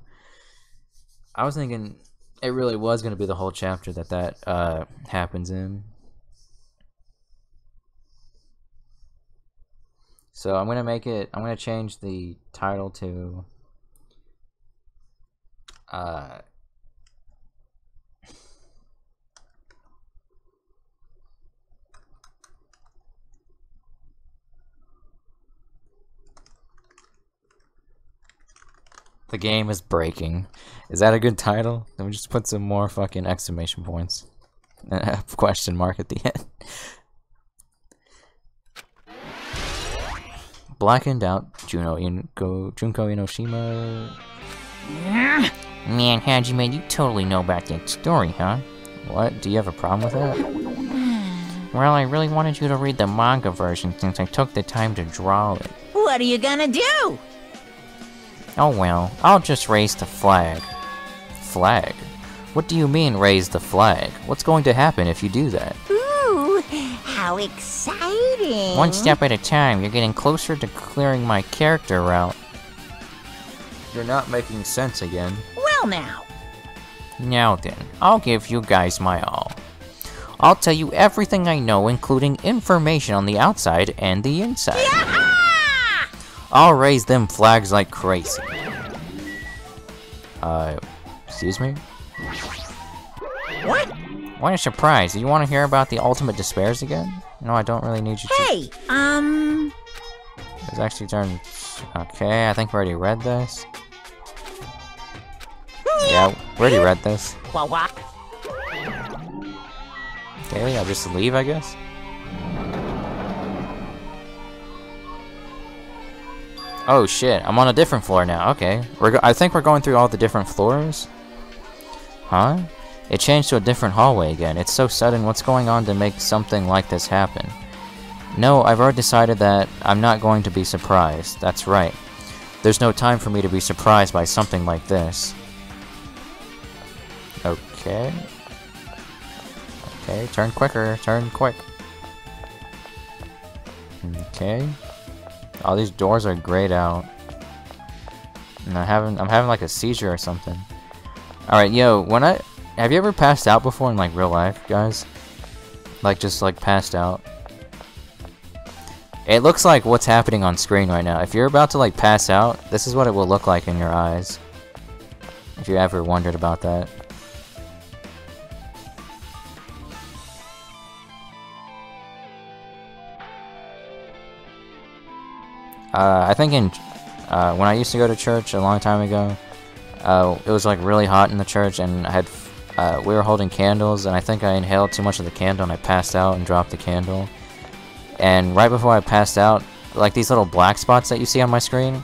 I was thinking it really was going to be the whole chapter that happens in. So I'm going to change the title to The game is breaking. Is that a good title? Let me just put some more fucking exclamation points. And a question mark at the end. Blackened out Junko Inoshima. Man, Hajime, you totally know about that story, huh? What? Do you have a problem with that? Well, I really wanted you to read the manga version since I took the time to draw it. What are you gonna do? Oh well, I'll just raise the flag. Flag? What do you mean, raise the flag? What's going to happen if you do that? Ooh, how exciting! One step at a time, you're getting closer to clearing my character route. You're not making sense again. Well now. Now then, I'll give you guys my all. I'll tell you everything I know, including information on the outside and the inside. Yaha! I'll raise them flags like crazy. Excuse me? What? What a surprise. You want to hear about the Ultimate Despairs again? No, I don't really need you to. Hey, It's actually turned... Okay, I think we already read this. Yeah, we already read this. What? Okay, I'll just leave, I guess. Oh shit, I'm on a different floor now. Okay, I think we're going through all the different floors. Huh? It changed to a different hallway again. It's so sudden. What's going on to make something like this happen? No, I've already decided that I'm not going to be surprised. That's right. There's no time for me to be surprised by something like this. Okay. Okay, turn quicker. Turn quick. Okay. All these doors are grayed out. And I'm having like a seizure or something. Alright, yo, have you ever passed out before in like real life, guys? Like just like passed out? It looks like what's happening on screen right now. If you're about to like pass out, this is what it will look like in your eyes. If you ever wondered about that. I think when I used to go to church a long time ago, it was like really hot in the church, and we were holding candles, and I think I inhaled too much of the candle and I passed out and dropped the candle. And right before I passed out, like these little black spots that you see on my screen,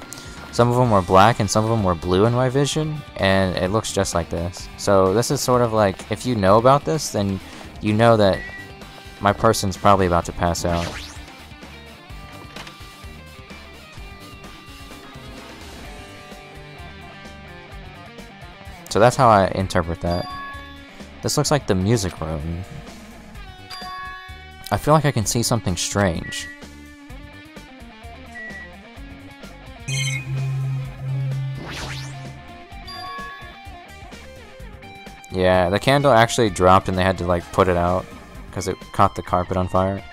some of them were black and some of them were blue in my vision, and it looks just like this. So this is sort of like, if you know about this, then you know that my person's probably about to pass out. So that's how I interpret that. This looks like the music room. I feel like I can see something strange. Yeah, the candle actually dropped and they had to like put it out because it caught the carpet on fire.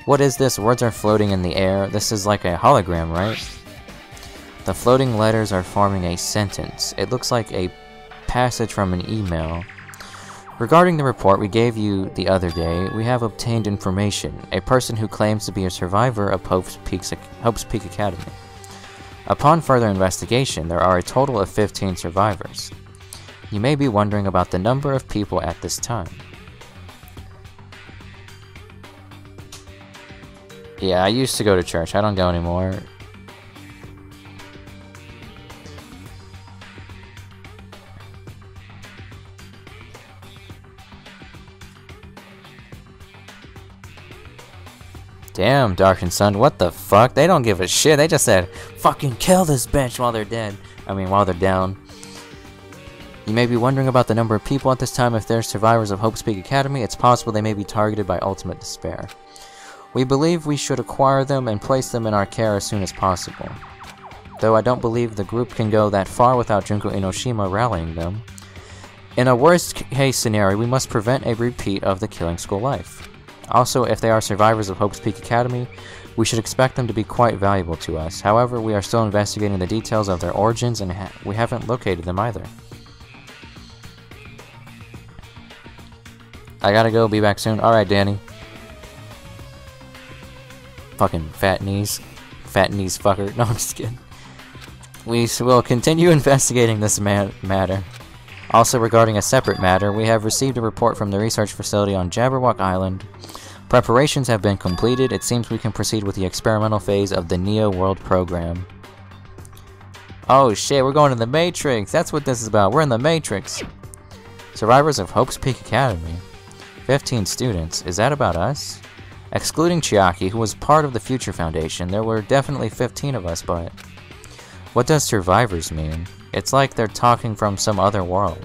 What is this? Words are floating in the air. This is like a hologram, right? The floating letters are forming a sentence. It looks like a passage from an email. Regarding the report we gave you the other day, we have obtained information. A person who claims to be a survivor of Hope's Peak Academy. Upon further investigation, there are a total of 15 survivors. You may be wondering about the number of people at this time. Yeah, I used to go to church. I don't go anymore. Damn, Darkened Sun, what the fuck? They don't give a shit. They just said, fucking kill this bitch while they're dead. I mean, while they're down. You may be wondering about the number of people at this time. If they're survivors of Hope's Peak Academy, it's possible they may be targeted by ultimate despair. We believe we should acquire them and place them in our care as soon as possible. Though I don't believe the group can go that far without Junko Enoshima rallying them. In a worst-case scenario, we must prevent a repeat of the killing school life. Also, if they are survivors of Hope's Peak Academy, we should expect them to be quite valuable to us. However, we are still investigating the details of their origins and we haven't located them either. I gotta go, be back soon. Alright, Danny. Fucking fat knees. Fat knees fucker. No, I'm just kidding. We will continue investigating this matter. Also, regarding a separate matter, we have received a report from the research facility on Jabberwock Island. Preparations have been completed. It seems we can proceed with the experimental phase of the Neo World program. Oh shit, we're going to the Matrix! That's what this is about. We're in the Matrix! Survivors of Hope's Peak Academy. 15 students. Is that about us? Excluding Chiaki, who was part of the Future Foundation, there were definitely 15 of us, but... what does survivors mean? It's like they're talking from some other world.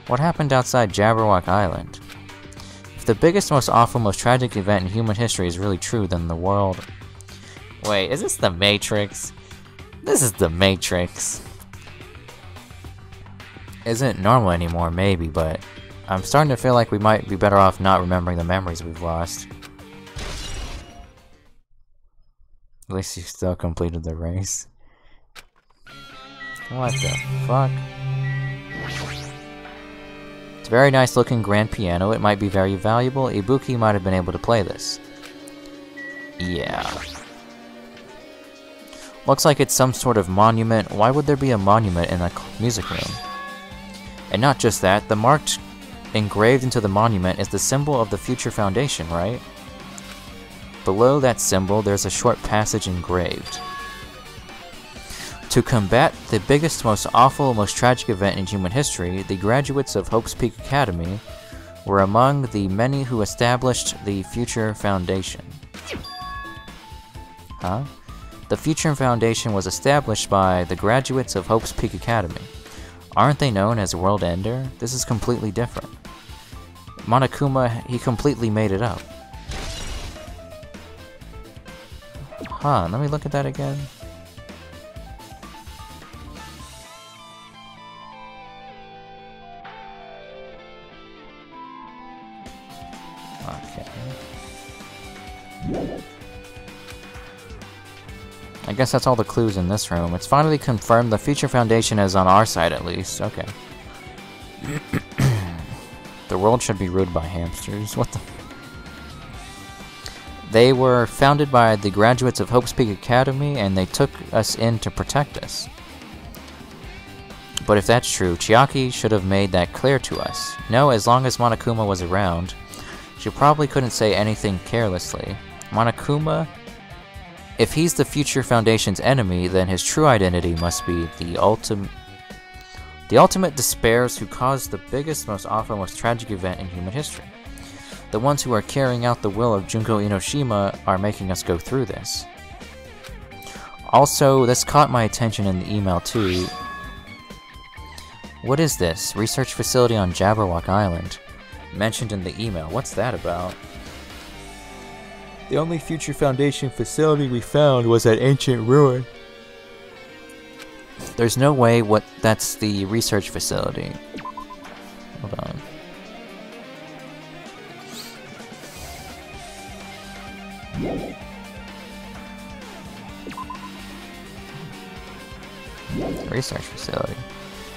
What happened outside Jabberwock Island? If the biggest, most awful, most tragic event in human history is really true, then the world... Wait, is this the Matrix? This is the Matrix. Isn't normal anymore, maybe, but... I'm starting to feel like we might be better off not remembering the memories we've lost. At least you still completed the race. What the fuck? It's a very nice looking grand piano. It might be very valuable. Ibuki might have been able to play this. Yeah. Looks like it's some sort of monument. Why would there be a monument in a music room? And not just that, the marked engraved into the monument is the symbol of the Future Foundation, right? Below that symbol, there's a short passage engraved. To combat the biggest, most awful, most tragic event in human history, the graduates of Hope's Peak Academy were among the many who established the Future Foundation. Huh? The Future Foundation was established by the graduates of Hope's Peak Academy. Aren't they known as World Ender? This is completely different. Monokuma, he completely made it up. Huh, let me look at that again. Okay. I guess that's all the clues in this room. It's finally confirmed the Future Foundation is on our side at least. Okay. The world should be ruled by hamsters. What the... They were founded by the graduates of Hope's Peak Academy, and they took us in to protect us. But if that's true, Chiaki should have made that clear to us. No, as long as Monokuma was around, she probably couldn't say anything carelessly. Monokuma, if he's the Future Foundation's enemy, then his true identity must be the ultimate despairs who caused the biggest, most awful, most tragic event in human history. The ones who are carrying out the will of Junko Enoshima are making us go through this. Also, this caught my attention in the email too. What is this? Research facility on Jabberwock Island. Mentioned in the email. What's that about? The only Future Foundation facility we found was that ancient ruin. There's no way that's the research facility. Hold on. Research facility.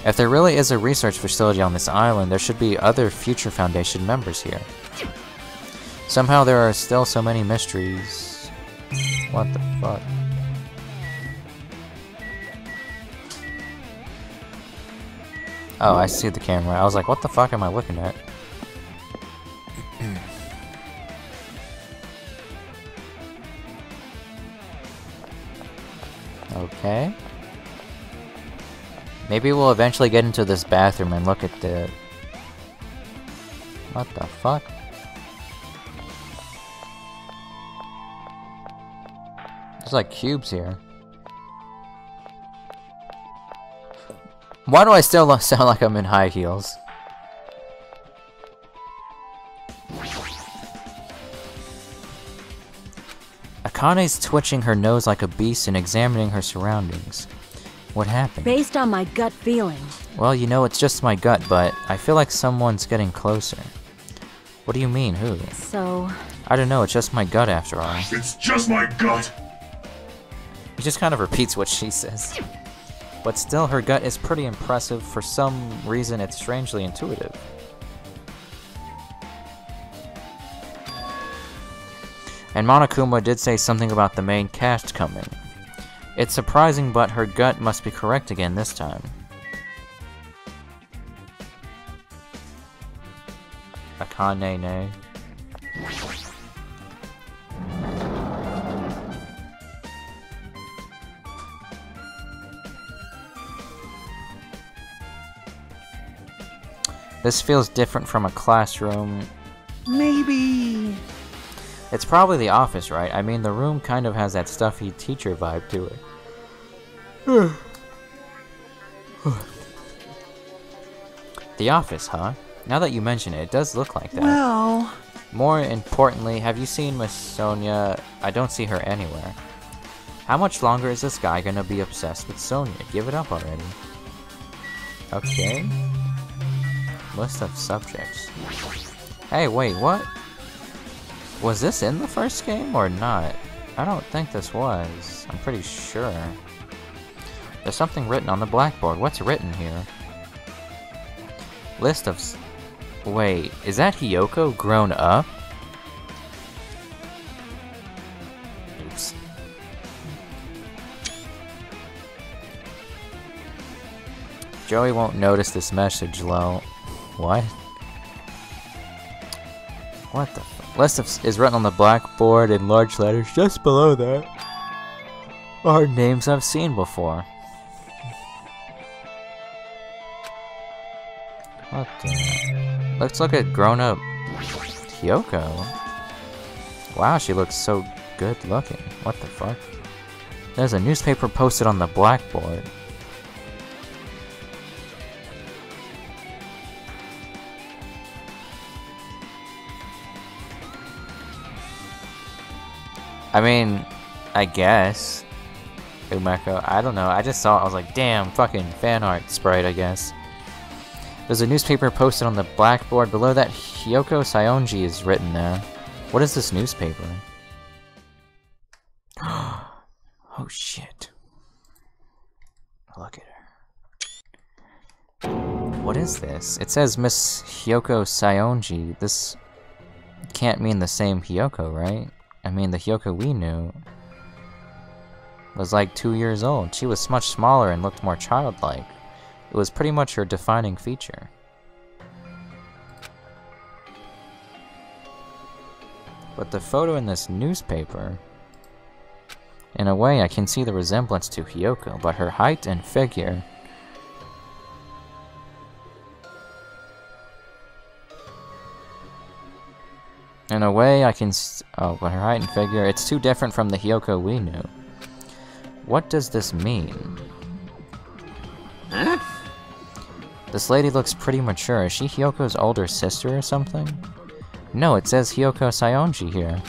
If there really is a research facility on this island, there should be other Future Foundation members here. Somehow there are still so many mysteries. What the fuck? Oh, I see the camera. I was like, what the fuck am I looking at? Okay. Maybe we'll eventually get into this bathroom and look at the... What the fuck? There's like cubes here. Why do I still sound like I'm in high heels? Akane's twitching her nose like a beast and examining her surroundings. What happened? Based on my gut feeling. Well, you know, it's just my gut, but I feel like someone's getting closer. What do you mean, who? So... I don't know, it's just my gut after all. It's just my gut! He just kind of repeats what she says. But still, her gut is pretty impressive. For some reason, it's strangely intuitive. And Monokuma did say something about the main cast coming. It's surprising, but her gut must be correct again this time. Akane-ne. This feels different from a classroom. Maybe... It's probably the office, right? I mean, the room kind of has that stuffy teacher vibe to it. The office, huh? Now that you mention it, it does look like that. Well... More importantly, have you seen Miss Sonia? I don't see her anywhere. How much longer is this guy gonna be obsessed with Sonia? Give it up already. Okay. List of subjects. Hey, wait, what? Was this in the first game or not? I don't think this was. I'm pretty sure. There's something written on the blackboard. What's written here? List of... Wait, is that Hiyoko grown up? Oops. Joey won't notice this message, lol. What? What the f- List is written on the blackboard in large letters just below that. Are names I've seen before. What the? Let's look at grown-up Hyoko. Wow, she looks so good looking. What the fuck? There's a newspaper posted on the blackboard. I mean, I guess. Umeko, I don't know. I just saw it. I was like, damn, fucking fan art sprite, I guess. There's a newspaper posted on the blackboard. Below that, Hyoko Saionji is written there. What is this newspaper? Oh shit. Look at her. What is this? It says Miss Hyoko Saionji. This can't mean the same Hyoko, right? I mean, the Hyoko we knew was like 2 years old. She was much smaller and looked more childlike. It was pretty much her defining feature. But the photo in this newspaper, in a way I can see the resemblance to Hyoko, but her height and figure... In a way I can but her height and figure, it's too different from the Hyoko we knew. What does this mean? Huh? This lady looks pretty mature. Is she Hyoko's older sister or something? No, it says Hyoko Saionji here.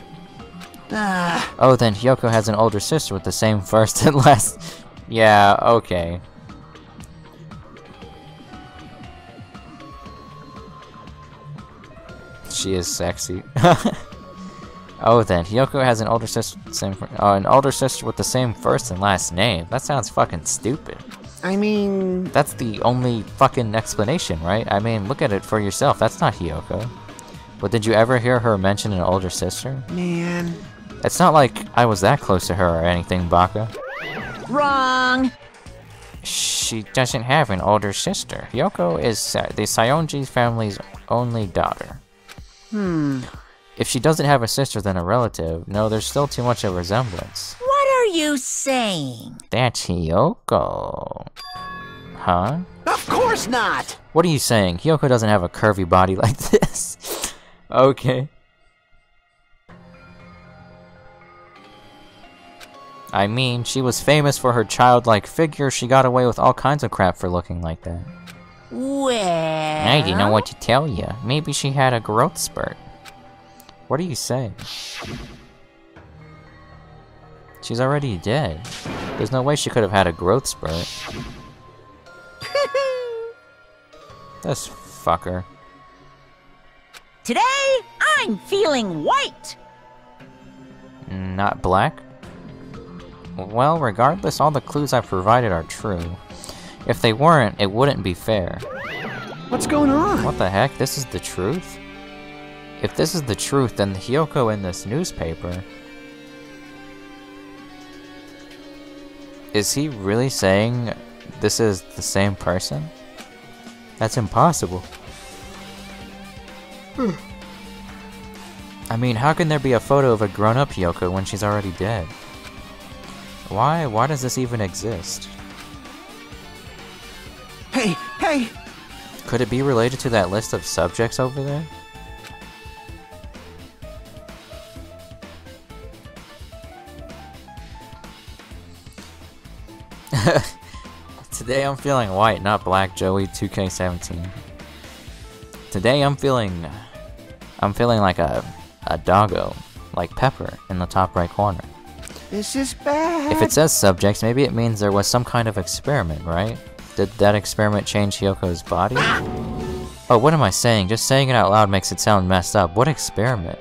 Oh, then Hyoko has an older sister with the same first and last... Yeah, okay. She is sexy. Oh, then Hyoko has an older sister, an older sister with the same first and last name. That sounds fucking stupid. I mean... That's the only fucking explanation, right? I mean, look at it for yourself. That's not Hyoko. But did you ever hear her mention an older sister? Man... It's not like I was that close to her or anything, Baka. Wrong! She doesn't have an older sister. Hyoko is the Saionji family's only daughter. If she doesn't have a sister, then a relative. No, there's still too much of a resemblance. What are you saying? That's Hyoko. Huh? Of course not! What are you saying? Hyoko doesn't have a curvy body like this. Okay. I mean, she was famous for her childlike figure. She got away with all kinds of crap for looking like that. Well... I didn't know what to tell you. Maybe she had a growth spurt. What are you saying? She's already dead. There's no way she could have had a growth spurt. This fucker. Today, I'm feeling white! Not black? Well, regardless, all the clues I've provided are true. If they weren't, it wouldn't be fair. What's going on? What the heck? This is the truth? If this is the truth, then the Hyoko in this newspaper... Is he really saying this is the same person? That's impossible. I mean, how can there be a photo of a grown-up Hyoko when she's already dead? Why does this even exist? Hey, hey! Could it be related to that list of subjects over there? Today I'm feeling white, not black, Joey 2K17. Today I'm feeling like a doggo, like Pepper in the top right corner. This is bad! If it says subjects, maybe it means there was some kind of experiment, right? Did that experiment change Hyoko's body? Oh, what am I saying? Just saying it out loud makes it sound messed up. What experiment?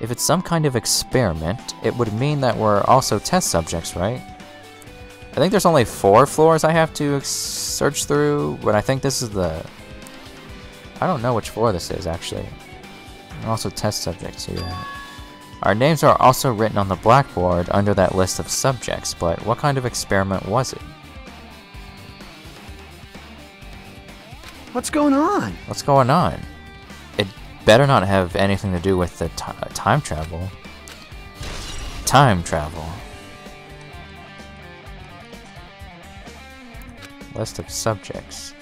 If it's some kind of experiment, it would mean that we're also test subjects, right? I think there's only 4 floors I have to search through, but I think this is the... I don't know which floor this is, actually. And also test subjects here. Our names are also written on the blackboard under that list of subjects, but what kind of experiment was it? What's going on? What's going on? It better not have anything to do with the time travel. Time travel. List of subjects.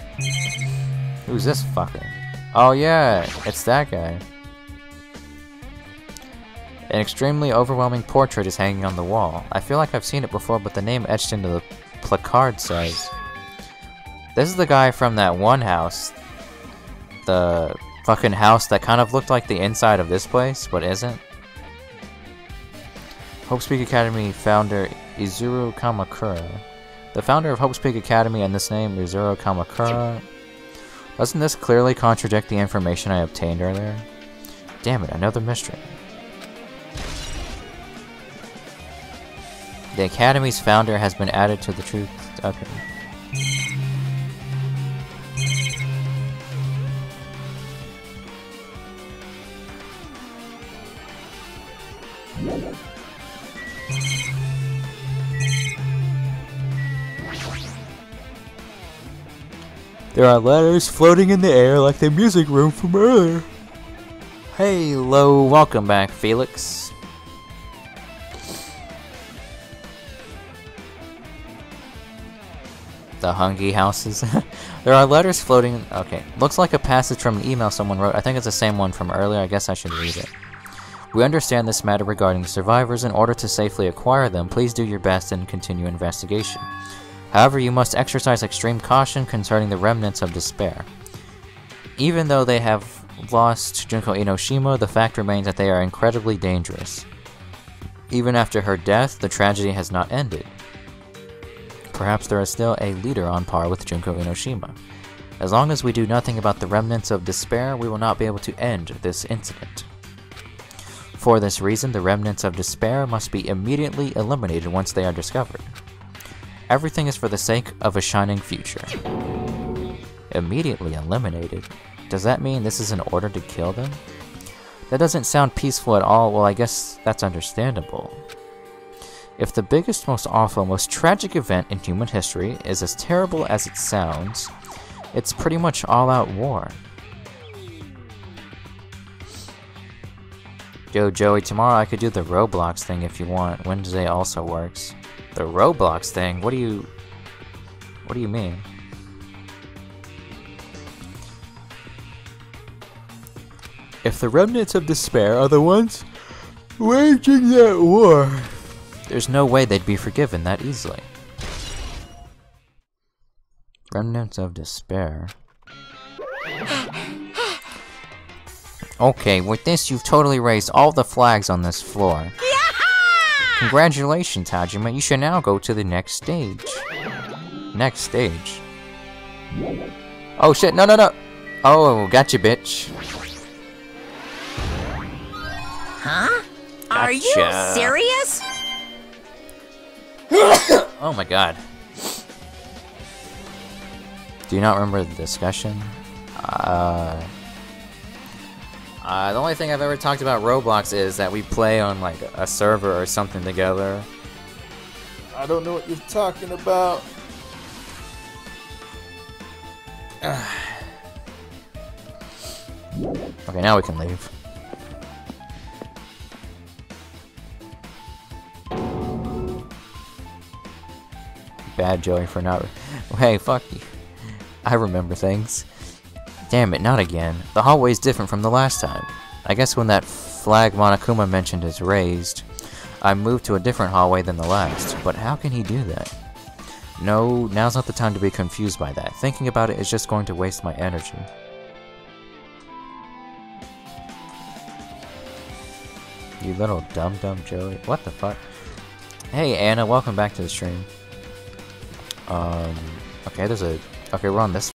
Who's this fucker? Oh yeah, it's that guy. An extremely overwhelming portrait is hanging on the wall. I feel like I've seen it before, but the name etched into the placard says... This is the guy from that one house. The fucking house that kind of looked like the inside of this place, but isn't. Hope Speak Academy founder Izuru Kamakura. The founder of Hope Speak Academy and this name, Izuru Kamakura. Doesn't this clearly contradict the information I obtained earlier? Damn it, another mystery. The Academy's founder has been added to the truth. Okay. There are letters floating in the air like the music room from earlier. Hey, hello, welcome back, Felix. The Hungy houses. There are letters floating. Okay, looks like a passage from an email someone wrote. I think it's the same one from earlier. I guess I should read it. We understand this matter regarding the survivors. In order to safely acquire them, please do your best and continue investigation. However, you must exercise extreme caution concerning the remnants of despair. Even though they have lost Junko Enoshima, the fact remains that they are incredibly dangerous. Even after her death, the tragedy has not ended. Perhaps there is still a leader on par with Junko Enoshima. As long as we do nothing about the remnants of despair, we will not be able to end this incident. For this reason, the remnants of despair must be immediately eliminated once they are discovered. Everything is for the sake of a shining future. Immediately eliminated? Does that mean this is an order to kill them? That doesn't sound peaceful at all. Well, I guess that's understandable. If the biggest, most awful, most tragic event in human history is as terrible as it sounds, it's pretty much all-out war. Yo, Joey, tomorrow I could do the Roblox thing if you want. Wednesday also works. The Roblox thing? What do you mean? If the remnants of despair are the ones waging that war, there's no way they'd be forgiven that easily. Remnants of despair. Okay, with this you've totally raised all the flags on this floor. Congratulations, Hajime. You should now go to the next stage. Next stage? Oh shit, no, no, no! Oh, gotcha, bitch. Huh? Gotcha. Are you serious? Oh my god. Do you not remember the discussion? The only thing I've ever talked about Roblox is that we play on like a server or something together. I don't know what you're talking about. Okay, now we can leave. Bad Joey for not... Hey, fuck you. I remember things. Damn it, not again. The hallway's different from the last time. I guess when that flag Monokuma mentioned is raised, I moved to a different hallway than the last. But how can he do that? No, now's not the time to be confused by that. Thinking about it is just going to waste my energy. You little dum-dum Joey. What the fuck? Hey Anna, welcome back to the stream. Okay, there's a... Okay, we're on this